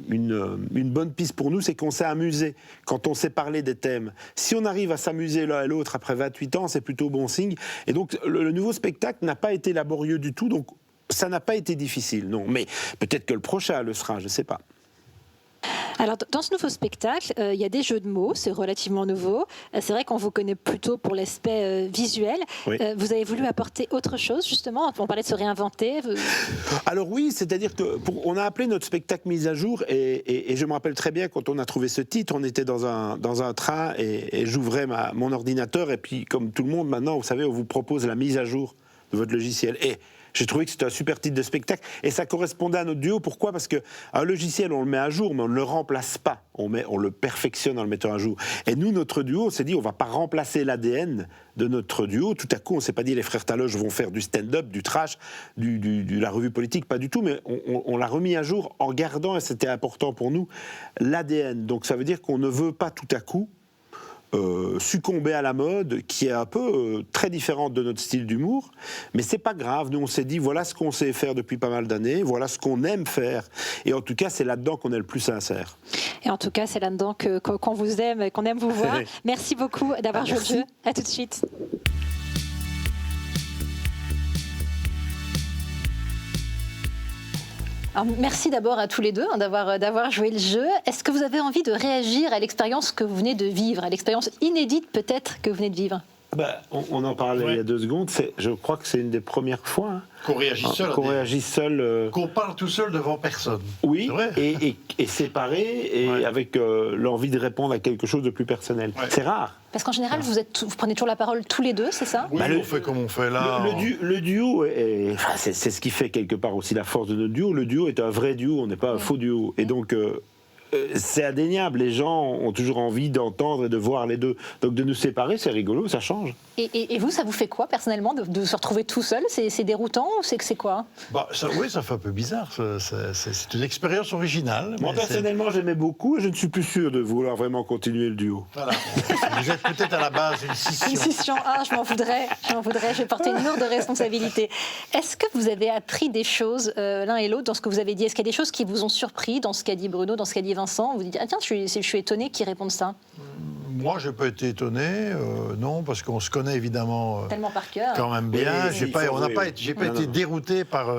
bonne piste pour nous, c'est qu'on s'est amusé quand on s'est parlé des thèmes. Si on arrive à s'amuser l'un et l'autre après 28 ans, c'est plutôt bon signe. Et donc, le nouveau spectacle n'a pas été laborieux du tout, donc ça n'a pas été difficile, non. Mais peut-être que le prochain le sera, je ne sais pas. Alors, dans ce nouveau spectacle, il y a des jeux de mots, c'est relativement nouveau. C'est vrai qu'on vous connaît plutôt pour l'aspect visuel. Oui. Vous avez voulu apporter autre chose, justement. On parlait de se réinventer. Alors oui, c'est-à-dire qu'on a appelé notre spectacle Mise à jour, et je me rappelle très bien quand on a trouvé ce titre, on était dans un train, et j'ouvrais mon ordinateur, et puis comme tout le monde maintenant, vous savez, on vous propose la mise à jour de votre logiciel. Et j'ai trouvé que c'était un super titre de spectacle, et ça correspondait à notre duo. Pourquoi ? Parce qu'un logiciel, on le met à jour, mais on ne le remplace pas. On le perfectionne en le mettant à jour. Et nous, notre duo, on s'est dit, on ne va pas remplacer l'ADN de notre duo. Tout à coup, on ne s'est pas dit, les frères Taloche vont faire du stand-up, du trash, de la revue politique, pas du tout, mais on l'a remis à jour en gardant, et c'était important pour nous, l'ADN. Donc ça veut dire qu'on ne veut pas tout à coup succomber à la mode qui est un peu très différente de notre style d'humour, mais c'est pas grave. Nous on s'est dit voilà ce qu'on sait faire depuis pas mal d'années, voilà ce qu'on aime faire, et en tout cas c'est là-dedans qu'on est le plus sincère. Et en tout cas c'est là-dedans qu'on vous aime, qu'on aime vous voir. Merci beaucoup d'avoir joué le jeu. À tout de suite. Alors, merci d'abord à tous les deux d'avoir joué le jeu. Est-ce que vous avez envie de réagir à l'expérience que vous venez de vivre, à l'expérience inédite peut-être que vous venez de vivre ? On en parlait il y a 2 secondes. Je crois que c'est une des premières fois qu'on réagit seul. Qu'on réagit seul. Qu'on parle tout seul devant personne. Oui, et séparé, et avec l'envie de répondre à quelque chose de plus personnel. Ouais. C'est rare. Parce qu'en général, vous prenez toujours la parole tous les deux, c'est ça? Oui, on fait comme on fait là. Le duo, c'est ce qui fait quelque part aussi la force de notre duo. Le duo est un vrai duo, on n'est pas un faux duo. Et donc... c'est indéniable, les gens ont toujours envie d'entendre et de voir les deux. Donc de nous séparer, c'est rigolo, ça change. Et vous, ça vous fait quoi personnellement de se retrouver tout seul? C'est déroutant ou c'est quoi? Oui, ça fait un peu bizarre. C'est une expérience originale. Moi, personnellement, j'aimais beaucoup et je ne suis plus sûr de vouloir vraiment continuer le duo. Voilà. Vous êtes peut-être à la base une scission. Une scission, je m'en voudrais. Je vais porter une lourde responsabilité. Est-ce que vous avez appris des choses l'un et l'autre dans ce que vous avez dit? Est-ce qu'il y a des choses qui vous ont surpris dans ce qu'a dit Bruno, dans ce qu'a dit Vincent? Vous dites, tiens, je suis étonné qu'ils répondent ça. Moi, je n'ai pas été étonné, non, parce qu'on se connaît évidemment tellement par cœur, quand même bien. J'ai pas été dérouté par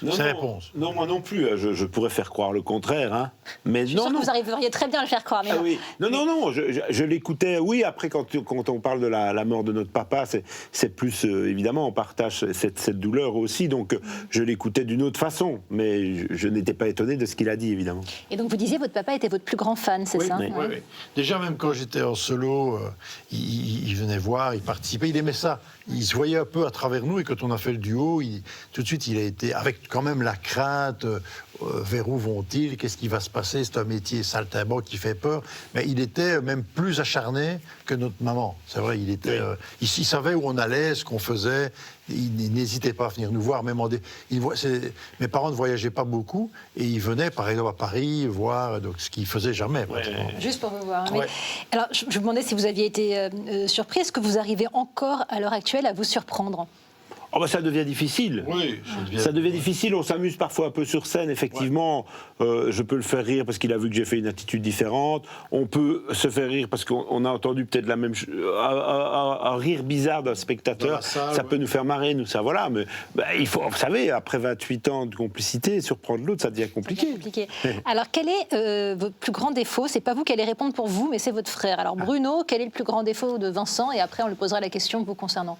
ces réponses. Non, moi non plus. Je pourrais faire croire le contraire. Mais je suis sûre que vous arriveriez très bien à le faire croire. Mais oui. Non. Je l'écoutais. Oui, après, quand on parle de la mort de notre papa, c'est plus, évidemment, on partage cette douleur aussi. Donc, je l'écoutais d'une autre façon. Mais je n'étais pas étonné de ce qu'il a dit, évidemment. Et donc, vous disiez, votre papa était votre plus grand fan, c'est ça? Oui. Déjà, même quand j'étais en solo, il venait voir, il participait, il aimait ça. Il se voyait un peu à travers nous, et quand on a fait le duo, tout de suite, il a été, avec quand même la crainte, vers où vont-ils, qu'est-ce qui va se passer, c'est un métier saltimbanque qui fait peur, mais il était même plus acharné que notre maman. C'est vrai, il savait où on allait, ce qu'on faisait, il n'hésitait pas à venir nous voir, même mes parents ne voyageaient pas beaucoup, et ils venaient, par exemple, à Paris, voir, donc, ce qu'ils faisaient jamais. Juste pour vous voir. Mais, alors, je me demandais si vous aviez été surpris, est-ce que vous arrivez encore, à l'heure actuelle, à vous surprendre? Ça devient difficile. Oui, ça devient difficile. On s'amuse parfois un peu sur scène, effectivement. Je peux le faire rire parce qu'il a vu que j'ai fait une attitude différente. On peut se faire rire parce qu'on a entendu peut-être la même chose. Un rire bizarre d'un spectateur, ça peut nous faire marrer, voilà. Mais il faut, vous savez, après 28 ans de complicité, surprendre l'autre, ça devient compliqué. Alors, quel est votre plus grand défaut? C'est pas vous qui allez répondre pour vous, mais c'est votre frère. Alors, Bruno, quel est le plus grand défaut de Vincent? Et après, on lui posera la question vous concernant.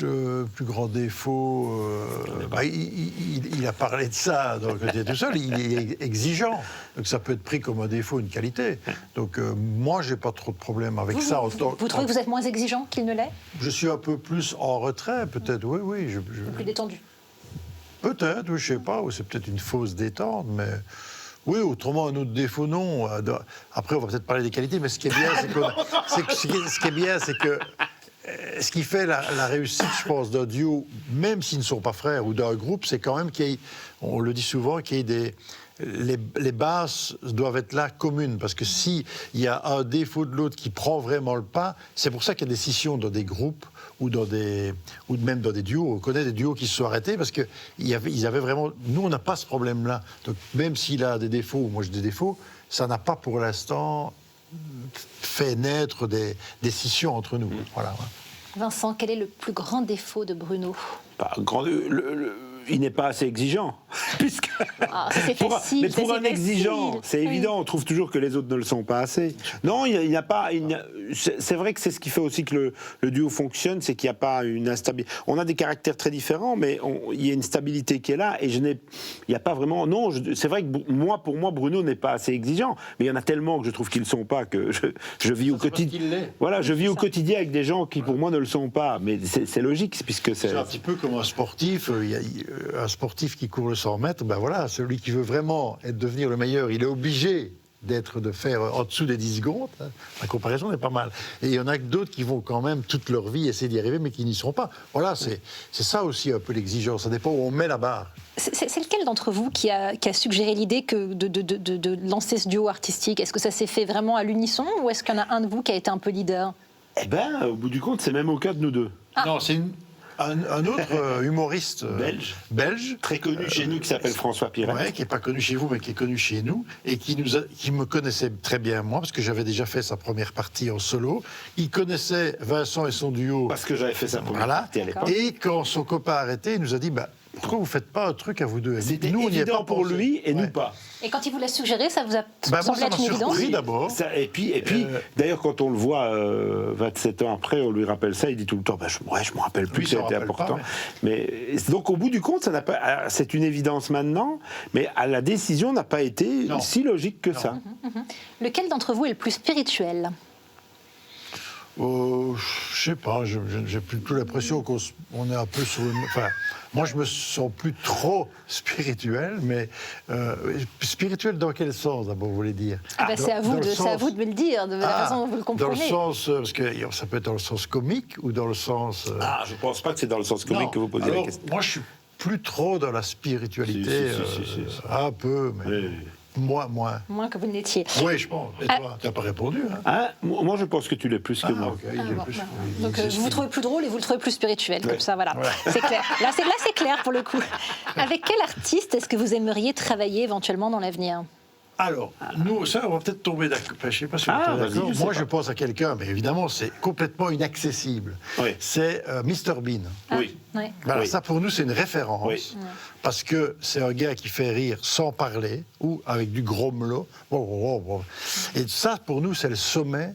Le plus grand défaut, il a parlé de ça, donc il est tout seul, il est exigeant, donc ça peut être pris comme un défaut, une qualité. Donc moi, j'ai pas trop de problème avec ça. Vous trouvez que vous êtes moins exigeant qu'il ne l'est? Je suis un peu plus en retrait, peut-être, oui. Plus détendu? Peut-être, je sais pas, ou c'est peut-être une fausse détente, mais... Oui, autrement, un autre défaut, non. Après, on va peut-être parler des qualités, mais ce qui est bien, c'est que ce qui fait la réussite, je pense, d'un duo, même s'ils ne sont pas frères, ou d'un groupe, c'est quand même on le dit souvent, qu'il y ait les bases doivent être là communes, parce que s'il y a un défaut de l'autre qui prend vraiment le pas, c'est pour ça qu'il y a des scissions dans des groupes ou même dans des duos. On connaît des duos qui se sont arrêtés parce qu'ils avaient vraiment... Nous, on n'a pas ce problème-là. Donc même s'il a des défauts, ou moi j'ai des défauts, ça n'a pas pour l'instant fait naître des scissions entre nous. Voilà. Vincent, quel est le plus grand défaut de Bruno? Il n'est pas assez exigeant. Puisque mais pour un exigeant, c'est évident, on trouve toujours que les autres ne le sont pas assez. Non, il n'y a pas... c'est vrai que c'est ce qui fait aussi que le duo fonctionne, c'est qu'il n'y a pas une instabilité. On a des caractères très différents, mais il y a une stabilité qui est là, et il n'y a pas vraiment... Non, c'est vrai que pour moi, Bruno n'est pas assez exigeant, mais il y en a tellement que je trouve qu'ils ne le sont pas, que je vis au quotidien... Voilà, je vis au quotidien avec des gens qui, pour moi, ne le sont pas. Mais c'est logique, puisque c'est... C'est un petit peu comme un sportif. Un sportif qui court le 100 mètres, voilà, celui qui veut vraiment devenir le meilleur, il est obligé de faire en dessous des 10 secondes. La comparaison est pas mal. Et il y en a d'autres qui vont quand même toute leur vie essayer d'y arriver, mais qui n'y seront pas. Voilà, c'est ça aussi un peu l'exigence. Ça dépend où on met la barre. C'est lequel d'entre vous qui a suggéré l'idée de lancer ce duo artistique? Est-ce que ça s'est fait vraiment à l'unisson, ou est-ce qu'il y en a un de vous qui a été un peu leader? Au bout du compte, c'est même au cas de nous deux. Non, c'est un autre humoriste belge très connu chez nous, qui s'appelle François Pirret, qui n'est pas connu chez vous, mais qui est connu chez nous, et qui me connaissait très bien, moi, parce que j'avais déjà fait sa première partie en solo. Il connaissait Vincent et son duo. Parce que j'avais fait sa première partie à l'époque. Et quand son copain a arrêté, il nous a dit, pourquoi vous ne faites pas un truc à vous deux? C'était nous, on n'y est évident pas pour lui et nous pas. Et quand il vous l'a suggéré, ça vous a Moi, semblé ça être m'a une évidence? surpris d'abord. Et puis d'ailleurs, quand on le voit 27 ans après, on lui rappelle ça, il dit tout le temps je me rappelle plus, ça a été important. Mais donc, au bout du compte, ça n'a pas. C'est une évidence maintenant, mais la décision n'a pas été si logique que ça. Lequel d'entre vous est le plus spirituel? Je sais pas, j'ai plutôt l'impression qu'on est un peu sur une... Enfin, moi, je me sens plus trop spirituel, mais spirituel dans quel sens, d'abord, vous voulez dire? C'est à vous de me le dire, de la façon dont vous le comprenez. Dans le sens, parce que ça peut être dans le sens comique ou dans le sens... Je ne pense pas que c'est dans le sens comique que vous posez la question. Moi, je suis plus trop dans la spiritualité, un peu, mais... Oui. Moins. Moins que vous ne l'étiez. Oui, je pense. Et toi, tu n'as pas répondu. Moi, je pense que tu l'es plus que moi. Okay, Donc, vous vous trouvez plus drôle et vous le trouvez plus spirituel. Comme ça, voilà. C'est clair. Là, c'est clair pour le coup. Avec quel artiste est-ce que vous aimeriez travailler éventuellement dans l'avenir? Alors, nous, ça, on va peut-être tomber d'accord. Je ne sais pas si vous êtes d'accord. Moi, je pense à quelqu'un, mais évidemment, c'est complètement inaccessible. Oui. C'est Mr Bean. Oui. Voilà, ça, pour nous, c'est une référence. Oui. Parce que c'est un gars qui fait rire sans parler, ou avec du grommelot. Et ça, pour nous, c'est le sommet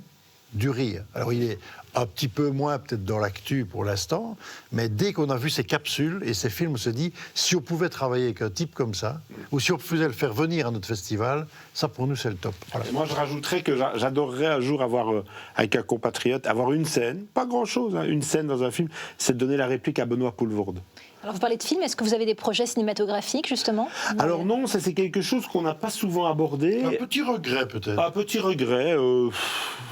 du rire. Alors, il est un petit peu moins peut-être dans l'actu pour l'instant, mais dès qu'on a vu ces capsules et ces films, on se dit, si on pouvait travailler avec un type comme ça, ou si on pouvait le faire venir à notre festival, ça pour nous c'est le top. Voilà. Moi je rajouterais que j'adorerais un jour avoir, avec un compatriote, avoir une scène, pas grand-chose, une scène dans un film, c'est de donner la réplique à Benoît Poelvoorde. Alors vous parlez de films, est-ce que vous avez des projets cinématographiques justement? Alors non, ça c'est quelque chose qu'on n'a pas souvent abordé. Un petit regret peut-être. Un petit regret,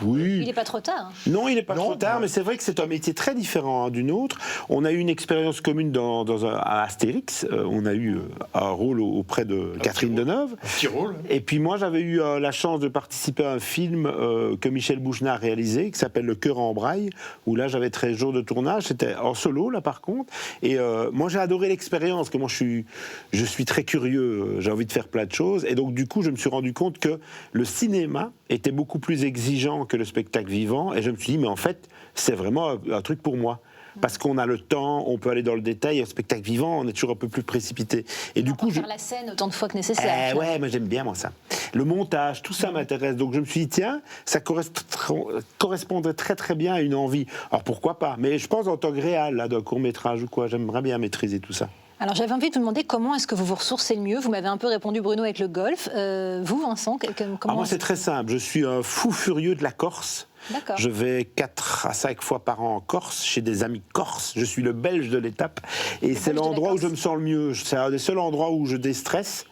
oui. Il n'est pas trop tard. Non, il n'est pas trop tard, mais c'est vrai que c'est un métier très différent d'une autre. On a eu une expérience commune à Astérix, on a eu un rôle auprès de Catherine Deneuve. Un petit rôle. Et puis moi j'avais eu la chance de participer à un film que Michel Bougenat a réalisé, qui s'appelle Le Cœur en braille, où là j'avais 13 jours de tournage, c'était en solo là par contre. Et moi j'ai adoré l'expérience, que moi je suis très curieux, j'ai envie de faire plein de choses, et donc du coup je me suis rendu compte que le cinéma était beaucoup plus exigeant que le spectacle vivant, et je me suis dit mais en fait c'est vraiment un truc pour moi. Parce qu'on a le temps, on peut aller dans le détail. Un spectacle vivant, on est toujours un peu plus précipité. Et du coup, faire la scène autant de fois que nécessaire. Ouais, moi j'aime bien moi ça. Le montage, tout ça m'intéresse. Donc je me suis dit tiens, ça correspondrait très très bien à une envie. Alors pourquoi pas? Mais je pense en tant que réal là, d'un court métrage ou quoi, j'aimerais bien maîtriser tout ça. Alors j'avais envie de vous demander comment est-ce que vous vous ressourcez le mieux. Vous m'avez un peu répondu Bruno avec le golf. Vous Vincent, comment? Moi c'est très simple. Je suis un fou furieux de la Corse. D'accord. Je vais 4 à 5 fois par an en Corse, chez des amis corses. Je suis le Belge de l'étape. Et c'est l'endroit où je me sens le mieux. C'est un des seuls endroits où je déstresse,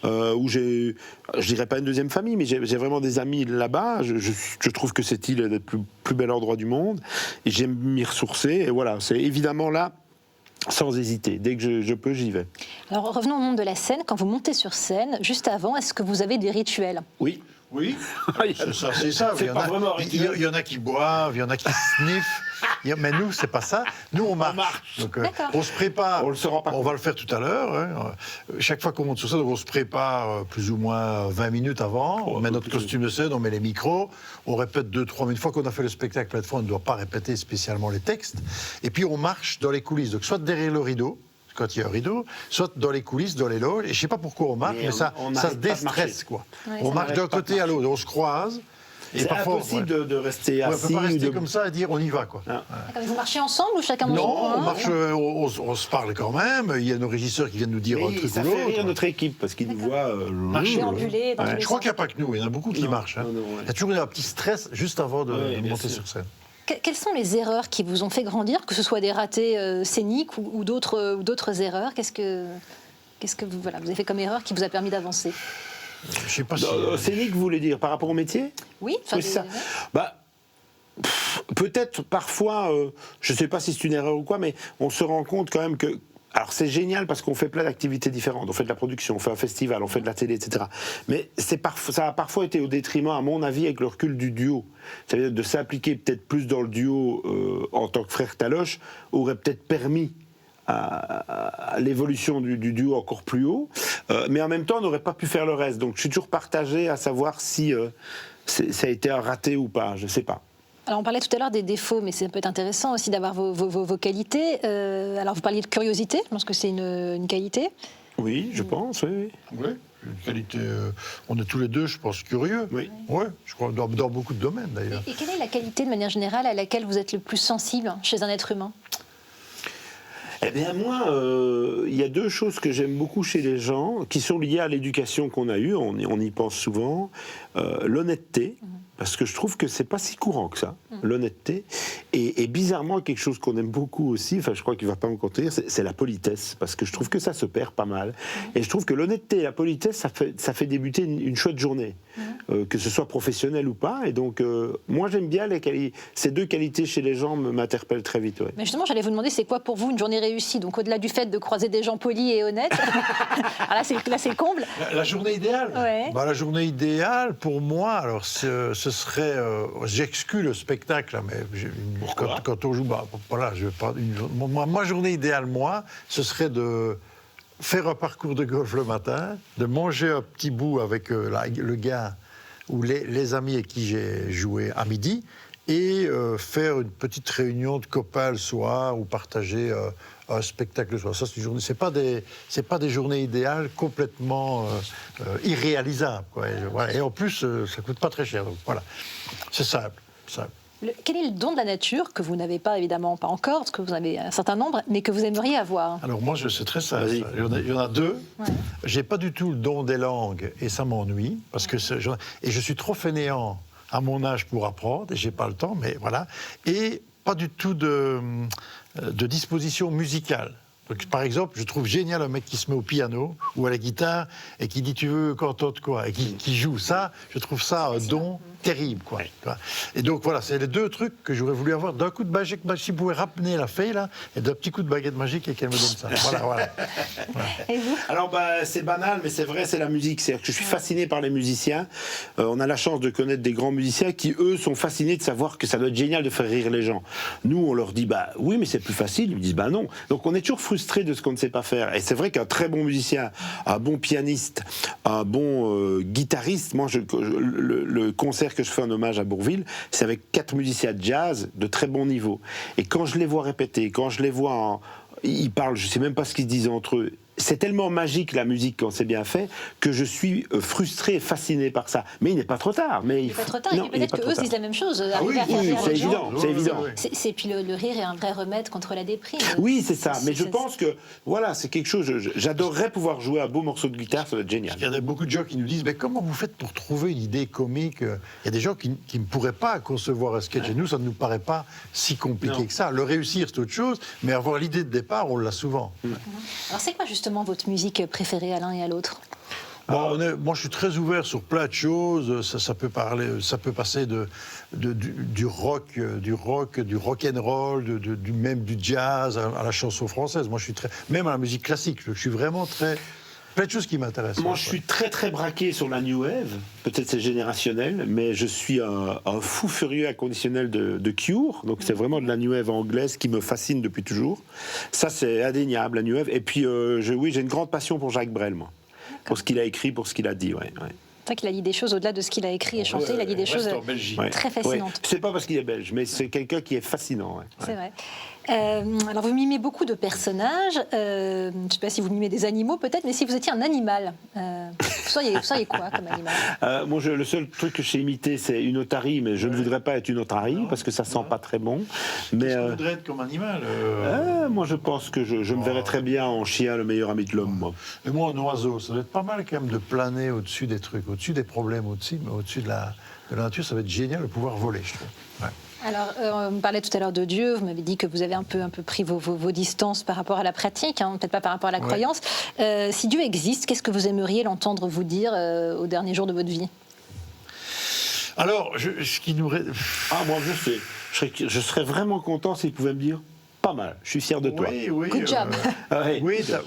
où je dirais pas une deuxième famille, mais j'ai vraiment des amis là-bas. Je trouve que cette île est le plus bel endroit du monde. Et j'aime m'y ressourcer. Et voilà, c'est évidemment là, sans hésiter. Dès que je peux, j'y vais. Alors revenons au monde de la scène. Quand vous montez sur scène, juste avant, est-ce que vous avez des rituels? Oui. Oui, c'est ça. Il y en a qui boivent, il y en a qui sniffent. Mais nous, c'est pas ça. Nous, on marche. Donc, on se prépare. On le saura pas. On va le faire tout à l'heure. Hein. Chaque fois qu'on monte sur scène, on se prépare plus ou moins 20 minutes avant. On met notre costume de scène, on met les micros. On répète 2-3 000 fois qu'on a fait le spectacle. Plein de fois, on ne doit pas répéter spécialement les textes. Et puis, on marche dans les coulisses. Donc, soit derrière le rideau, quand il y a un rideau, soit dans les coulisses, dans les loges. Et je ne sais pas pourquoi on marche, mais ça se déstresse, quoi. Ouais, on marche d'un côté à l'autre, on se croise. Et c'est parfois impossible de rester assis. On ne peut pas rester comme ça et dire on y va, quoi. Vous marchez ensemble ou chacun dans son coin? Non, on marche, on se parle quand même. Il y a nos régisseurs qui viennent nous dire un truc ou l'autre. Ça fait rire notre équipe parce qu'ils nous voient marcher. Je crois qu'il n'y a pas que nous, il y en a beaucoup qui marchent. Il y a toujours un petit stress juste avant de monter sur scène. Quelles sont les erreurs qui vous ont fait grandir, que ce soit des ratés scéniques ou d'autres erreurs? Qu'est-ce que vous avez fait comme erreur qui vous a permis d'avancer? Je sais pas si... Scénique, vous voulez dire par rapport au métier? Oui, c'est ça. Peut-être parfois, je ne sais pas si c'est une erreur ou quoi, mais on se rend compte quand même que... Alors c'est génial parce qu'on fait plein d'activités différentes. On fait de la production, on fait un festival, on fait de la télé, etc. Mais ça a parfois été au détriment, à mon avis, avec le recul du duo. Ça veut dire de s'impliquer peut-être plus dans le duo en tant que frère Taloche aurait peut-être permis à l'évolution du duo encore plus haut. Mais en même temps, on n'aurait pas pu faire le reste. Donc je suis toujours partagé à savoir si ça a été un raté ou pas. Je ne sais pas. Alors on parlait tout à l'heure des défauts, mais ça peut être intéressant aussi d'avoir vos qualités. Alors vous parliez de curiosité, je pense que c'est une qualité. Oui, je pense, oui. Oui, une qualité. On est tous les deux, je pense, curieux. Oui. Ouais, je crois, dans beaucoup de domaines d'ailleurs. Et quelle est la qualité de manière générale à laquelle vous êtes le plus sensible chez un être humain ? Eh bien, moi, il y a deux choses que j'aime beaucoup chez les gens, qui sont liées à l'éducation qu'on a eue, on y pense souvent. L'honnêteté, parce que je trouve que c'est pas si courant que ça, l'honnêteté. Et bizarrement, quelque chose qu'on aime beaucoup aussi, enfin, je crois qu'il va pas me contredire, c'est la politesse, parce que je trouve que ça se perd pas mal. Et je trouve que l'honnêteté et la politesse, ça fait débuter une chouette journée, que ce soit professionnel ou pas. Et donc, moi, j'aime bien ces deux qualités chez les gens m'interpellent très vite. Ouais. Mais justement, j'allais vous demander, c'est quoi pour vous une journée réussie ? Donc, au-delà du fait de croiser des gens polis et honnêtes, alors là, c'est le comble. La journée idéale. Ouais. La journée idéale, pour moi, alors ce serait, j'exclus le spectacle, mais quand on joue, voilà, je vais pas. Ma journée idéale, moi, ce serait de faire un parcours de golf le matin, de manger un petit bout avec le gars ou les amis avec qui j'ai joué à midi, et faire une petite réunion de copains le soir ou partager un spectacle le soir. Ça, c'est une journée. C'est pas des journées idéales complètement irréalisables, quoi. Et en plus, ça coûte pas très cher. Donc voilà, c'est simple. Quel est le don de la nature que vous n'avez pas, évidemment, pas encore, parce que vous en avez un certain nombre, mais que vous aimeriez avoir ? Alors moi, c'est très simple. Il y en a deux. Ouais. J'ai pas du tout le don des langues et ça m'ennuie parce que je suis trop fainéant à mon âge pour apprendre et j'ai pas le temps, mais voilà. Et pas du tout de disposition musicale. Donc, par exemple, je trouve génial un mec qui se met au piano ou à la guitare et qui dit tu veux qu'on t'entende quoi et qui joue ça. Je trouve ça un don terrible, quoi. Et donc voilà, c'est les deux trucs que j'aurais voulu avoir d'un coup de baguette magique. Si vous pouvez ramener la fée là et d'un petit coup de baguette magique et qu'elle me donne ça. Voilà. Et vous ? Alors c'est banal, mais c'est vrai, c'est la musique. C'est-à-dire que je suis fasciné par les musiciens. On a la chance de connaître des grands musiciens qui eux sont fascinés de savoir que ça doit être génial de faire rire les gens. Nous, on leur dit oui, mais c'est plus facile. Ils me disent non. Donc on est toujours frustré de ce qu'on ne sait pas faire. Et c'est vrai qu'un très bon musicien, un bon pianiste, un bon guitariste. Moi, le concert que je fais en hommage à Bourvil, c'est avec 4 musiciens de jazz de très bon niveau. Et quand je les vois répéter, quand je les vois, ils parlent, je ne sais même pas ce qu'ils se disent entre eux. C'est tellement magique la musique quand c'est bien fait que je suis frustré et fasciné par ça. Mais il n'est pas trop tard. Il n'est pas trop tard. Et peut-être qu'eux se disent la même chose. Oui, c'est évident. Et puis le rire est un vrai remède contre la déprime. Oui, c'est ça. Mais je pense que voilà, c'est quelque chose. J'adorerais pouvoir jouer un beau morceau de guitare, ça va être génial. Il y a beaucoup de gens qui nous disent comment vous faites pour trouver une idée comique ? Il y a des gens qui ne pourraient pas concevoir un sketch. Et nous, ça ne nous paraît pas si compliqué que ça. Le réussir, c'est autre chose. Mais avoir l'idée de départ, on l'a souvent. Alors c'est quoi justement votre musique préférée à l'un et à l'autre ? Moi, je suis très ouvert sur plein de choses. Ça peut passer du rock, du rock and roll, même du jazz à la chanson française. Moi, même à la musique classique. Je suis vraiment plein de choses qui m'intéressent. Moi, je suis très très braqué sur la new wave. Peut-être c'est générationnel, mais je suis un fou furieux inconditionnel de Cure. Donc c'est vraiment de la new wave anglaise qui me fascine depuis toujours. Ça, c'est indéniable, la new wave. Et puis, j'ai une grande passion pour Jacques Brel, moi. Pour ce qu'il a écrit, pour ce qu'il a dit, ouais. C'est vrai qu'il a dit des choses au-delà de ce qu'il a écrit et chanté. Il a dit des choses très fascinantes. Ouais. C'est pas parce qu'il est belge, mais c'est quelqu'un qui est fascinant. Ouais. C'est vrai. Alors vous mimez beaucoup de personnages. Je ne sais pas si vous mimez des animaux peut-être, mais si vous étiez un animal, vous seriez quoi comme animal ? Moi, le seul truc que je sais imiter, c'est une otarie, mais je ne voudrais pas être une otarie parce que ça sent pas très bon. Mais qu'est-ce que vous voudrez être comme animal moi, je pense que je me verrais très bien en chien, le meilleur ami de l'homme. Moi. Et moi, en oiseau, ça doit être pas mal quand même de planer au-dessus des trucs, au-dessus des problèmes, mais au-dessus de la nature, ça va être génial de pouvoir voler, je trouve. Ouais. Alors, on me parlait tout à l'heure de Dieu, vous m'avez dit que vous avez un peu pris vos distances par rapport à la pratique, peut-être pas par rapport à la croyance. Si Dieu existe, qu'est-ce que vous aimeriez l'entendre vous dire au dernier jour de votre vie ? Alors, ce qui nous... moi, je sais. Je serais vraiment content s'il pouvait me dire pas mal, je suis fier de toi. Oui, good job.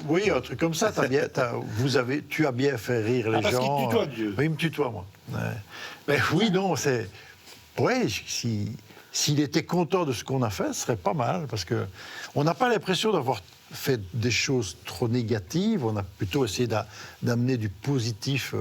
Oui, un truc comme ça, tu as bien fait rire les gens. Parce qu'il tutoie Dieu. Oui, il me tutoie, moi. Mais oui, non, c'est... Oui, s'il était content de ce qu'on a fait, ce serait pas mal, parce qu'on n'a pas l'impression d'avoir fait des choses trop négatives, on a plutôt essayé d'amener du positif.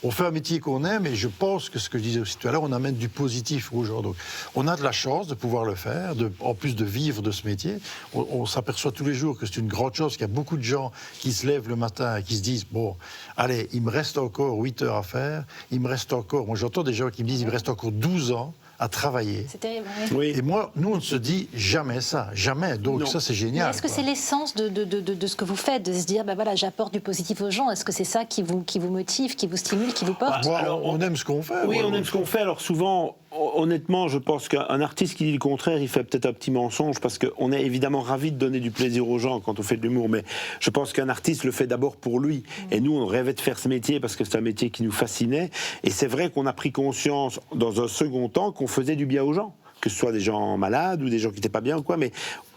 On fait un métier qu'on aime et je pense que ce que je disais aussi tout à l'heure, on amène du positif aux gens. Donc, on a de la chance de pouvoir le faire, en plus de vivre de ce métier. On s'aperçoit tous les jours que c'est une grande chose, qu'il y a beaucoup de gens qui se lèvent le matin et qui se disent, bon, allez, il me reste encore 8 heures à faire, il me reste encore, moi j'entends des gens qui me disent, il me reste encore 12 ans à travailler. C'est terrible. Oui. Et moi, nous, on ne se dit jamais ça, jamais. Donc non. ça, c'est génial. Est-ce que c'est l'essence de ce que vous faites, de se dire, ben voilà, j'apporte du positif aux gens? Est-ce que c'est ça qui vous motive, qui vous stimule, qui vous porte? Alors, on aime ce qu'on fait. Oui, on aime ce qu'on fait. Alors souvent, honnêtement, je pense qu'un artiste qui dit le contraire, il fait peut-être un petit mensonge, parce qu'on est évidemment ravis de donner du plaisir aux gens quand on fait de l'humour, mais je pense qu'un artiste le fait d'abord pour lui. Et nous, on rêvait de faire ce métier parce que c'est un métier qui nous fascinait. Et c'est vrai qu'on a pris conscience, dans un second temps, qu'on faisait du bien aux gens, que ce soit des gens malades ou des gens qui n'étaient pas bien ou quoi, mais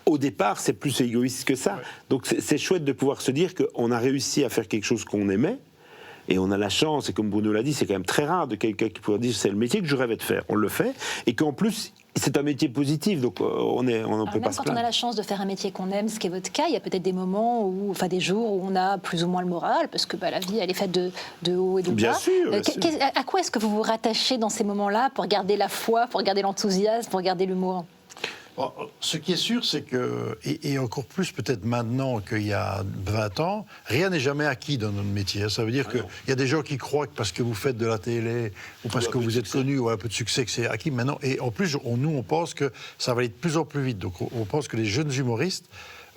au départ, c'est plus égoïste que ça. Ouais. Donc c'est chouette de pouvoir se dire qu'on a réussi à faire quelque chose qu'on aimait, et on a la chance, et comme Bruno l'a dit, c'est quand même très rare de quelqu'un qui pourrait dire c'est le métier que je rêvais de faire. On le fait, et qu'en plus, c'est un métier positif, donc on n'en peut pas se plaindre. Même quand on a la chance de faire un métier qu'on aime, ce qui est votre cas, il y a peut-être des moments, des jours où on a plus ou moins le moral, parce que la vie, elle est faite de haut et de bas. Bien sûr. À quoi est-ce que vous vous rattachez dans ces moments-là pour garder la foi, pour garder l'enthousiasme, pour garder l'humour? Bon, ce qui est sûr, c'est que, et encore plus peut-être maintenant qu'il y a 20 ans, rien n'est jamais acquis dans notre métier. Ça veut dire qu'il y a des gens qui croient que parce que vous faites de la télé, ou parce que vous êtes connu, ou un peu de succès, que c'est acquis maintenant. Et en plus, nous, on pense que ça va aller de plus en plus vite. Donc on pense que les jeunes humoristes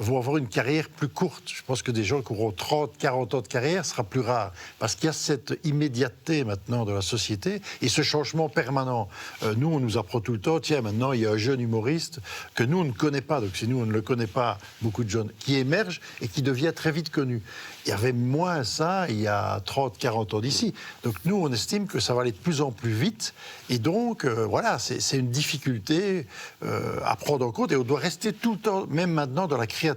vont avoir une carrière plus courte. Je pense que des gens qui auront 30, 40 ans de carrière sera plus rare. Parce qu'il y a cette immédiateté maintenant de la société et ce changement permanent. Nous, on nous apprend tout le temps, tiens, maintenant, il y a un jeune humoriste que nous, on ne connaît pas. Donc, si nous, on ne le connaît pas, beaucoup de jeunes, qui émerge et qui devient très vite connu. Il y avait moins ça il y a 30, 40 ans d'ici. Donc, nous, on estime que ça va aller de plus en plus vite. Et donc, voilà, c'est une difficulté à prendre en compte. Et on doit rester tout le temps, même maintenant, dans la créativité.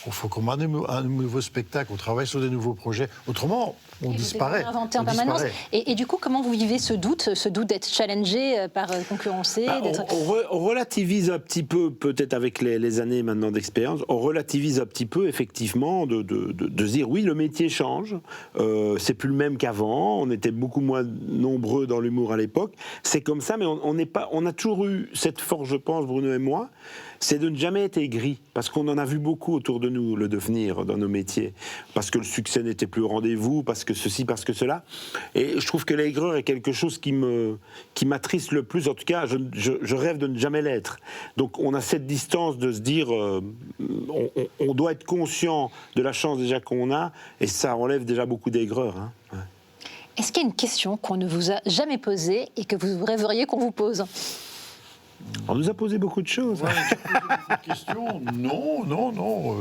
Il faut qu'on ait un nouveau spectacle, on travaille sur des nouveaux projets. Autrement, on disparaît. Inventer en permanence. Et du coup, comment vous vivez ce doute d'être challengé par concurrencer? On relativise un petit peu, peut-être avec les années maintenant d'expérience, on relativise un petit peu, effectivement, de se dire, oui, le métier change, c'est plus le même qu'avant, on était beaucoup moins nombreux dans l'humour à l'époque, c'est comme ça, mais on a toujours eu cette force, je pense, Bruno et moi, c'est de ne jamais être aigri, parce qu'on en a vu beaucoup autour de nous, le devenir dans nos métiers, parce que le succès n'était plus au rendez-vous, parce que ceci, parce que cela. Et je trouve que l'aigreur est quelque chose qui m'attriste le plus, en tout cas, je rêve de ne jamais l'être. Donc on a cette distance de se dire, on doit être conscient de la chance déjà qu'on a, et ça enlève déjà beaucoup d'aigreur. Hein. Ouais. Est-ce qu'il y a une question qu'on ne vous a jamais posée et que vous rêveriez qu'on vous pose ? On nous a posé beaucoup de choses. Ouais, on nous a posé beaucoup de questions. Non.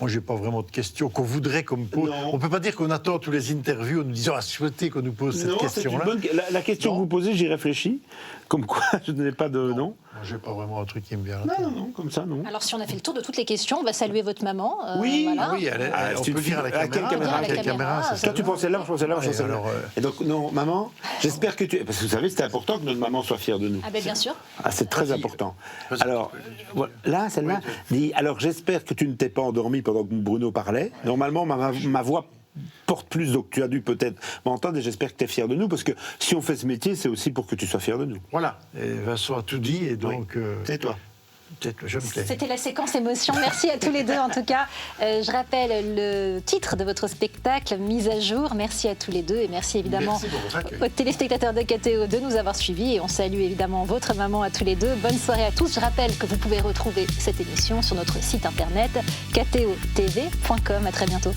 Moi, j'ai pas vraiment de questions qu'on voudrait qu'on me pose. On peut pas dire qu'on attend tous les interviews en nous disant souhaitez qu'on nous pose cette question-là. La question que vous posez, j'y réfléchis. Comme quoi, je n'ai pas de nom. Moi, j'ai pas vraiment un truc qui me vient à la tête. Non, comme ça, non. Alors, si on a fait le tour de toutes les questions, on va saluer votre maman. Oui, voilà. Oui, on peut dire à la caméra. À quelle caméra, toi, tu pensais là, je pensais là, je pensais là. Et donc, non, maman, j'espère que tu... Parce que vous savez, c'est important que notre maman soit fière de nous. Ah ben bien sûr. Ah, c'est très important. Alors, là, celle-là, dit, alors j'espère que tu ne t'es pas endormi pendant que Bruno parlait. Normalement, ma voix porte plus, donc tu as dû peut-être m'entendre et j'espère que tu es fier de nous, parce que si on fait ce métier, c'est aussi pour que tu sois fier de nous. Voilà, et Vincent a tout dit, et donc... Et toi ? C'était la séquence émotion. Merci à tous les deux en tout cas. Je rappelle le titre de votre spectacle, Mise à jour. Merci à tous les deux et merci évidemment aux téléspectateurs de KTO de nous avoir suivis et on salue évidemment votre maman à tous les deux. Bonne soirée à tous. Je rappelle que vous pouvez retrouver cette émission sur notre site internet ktotv.com. À très bientôt.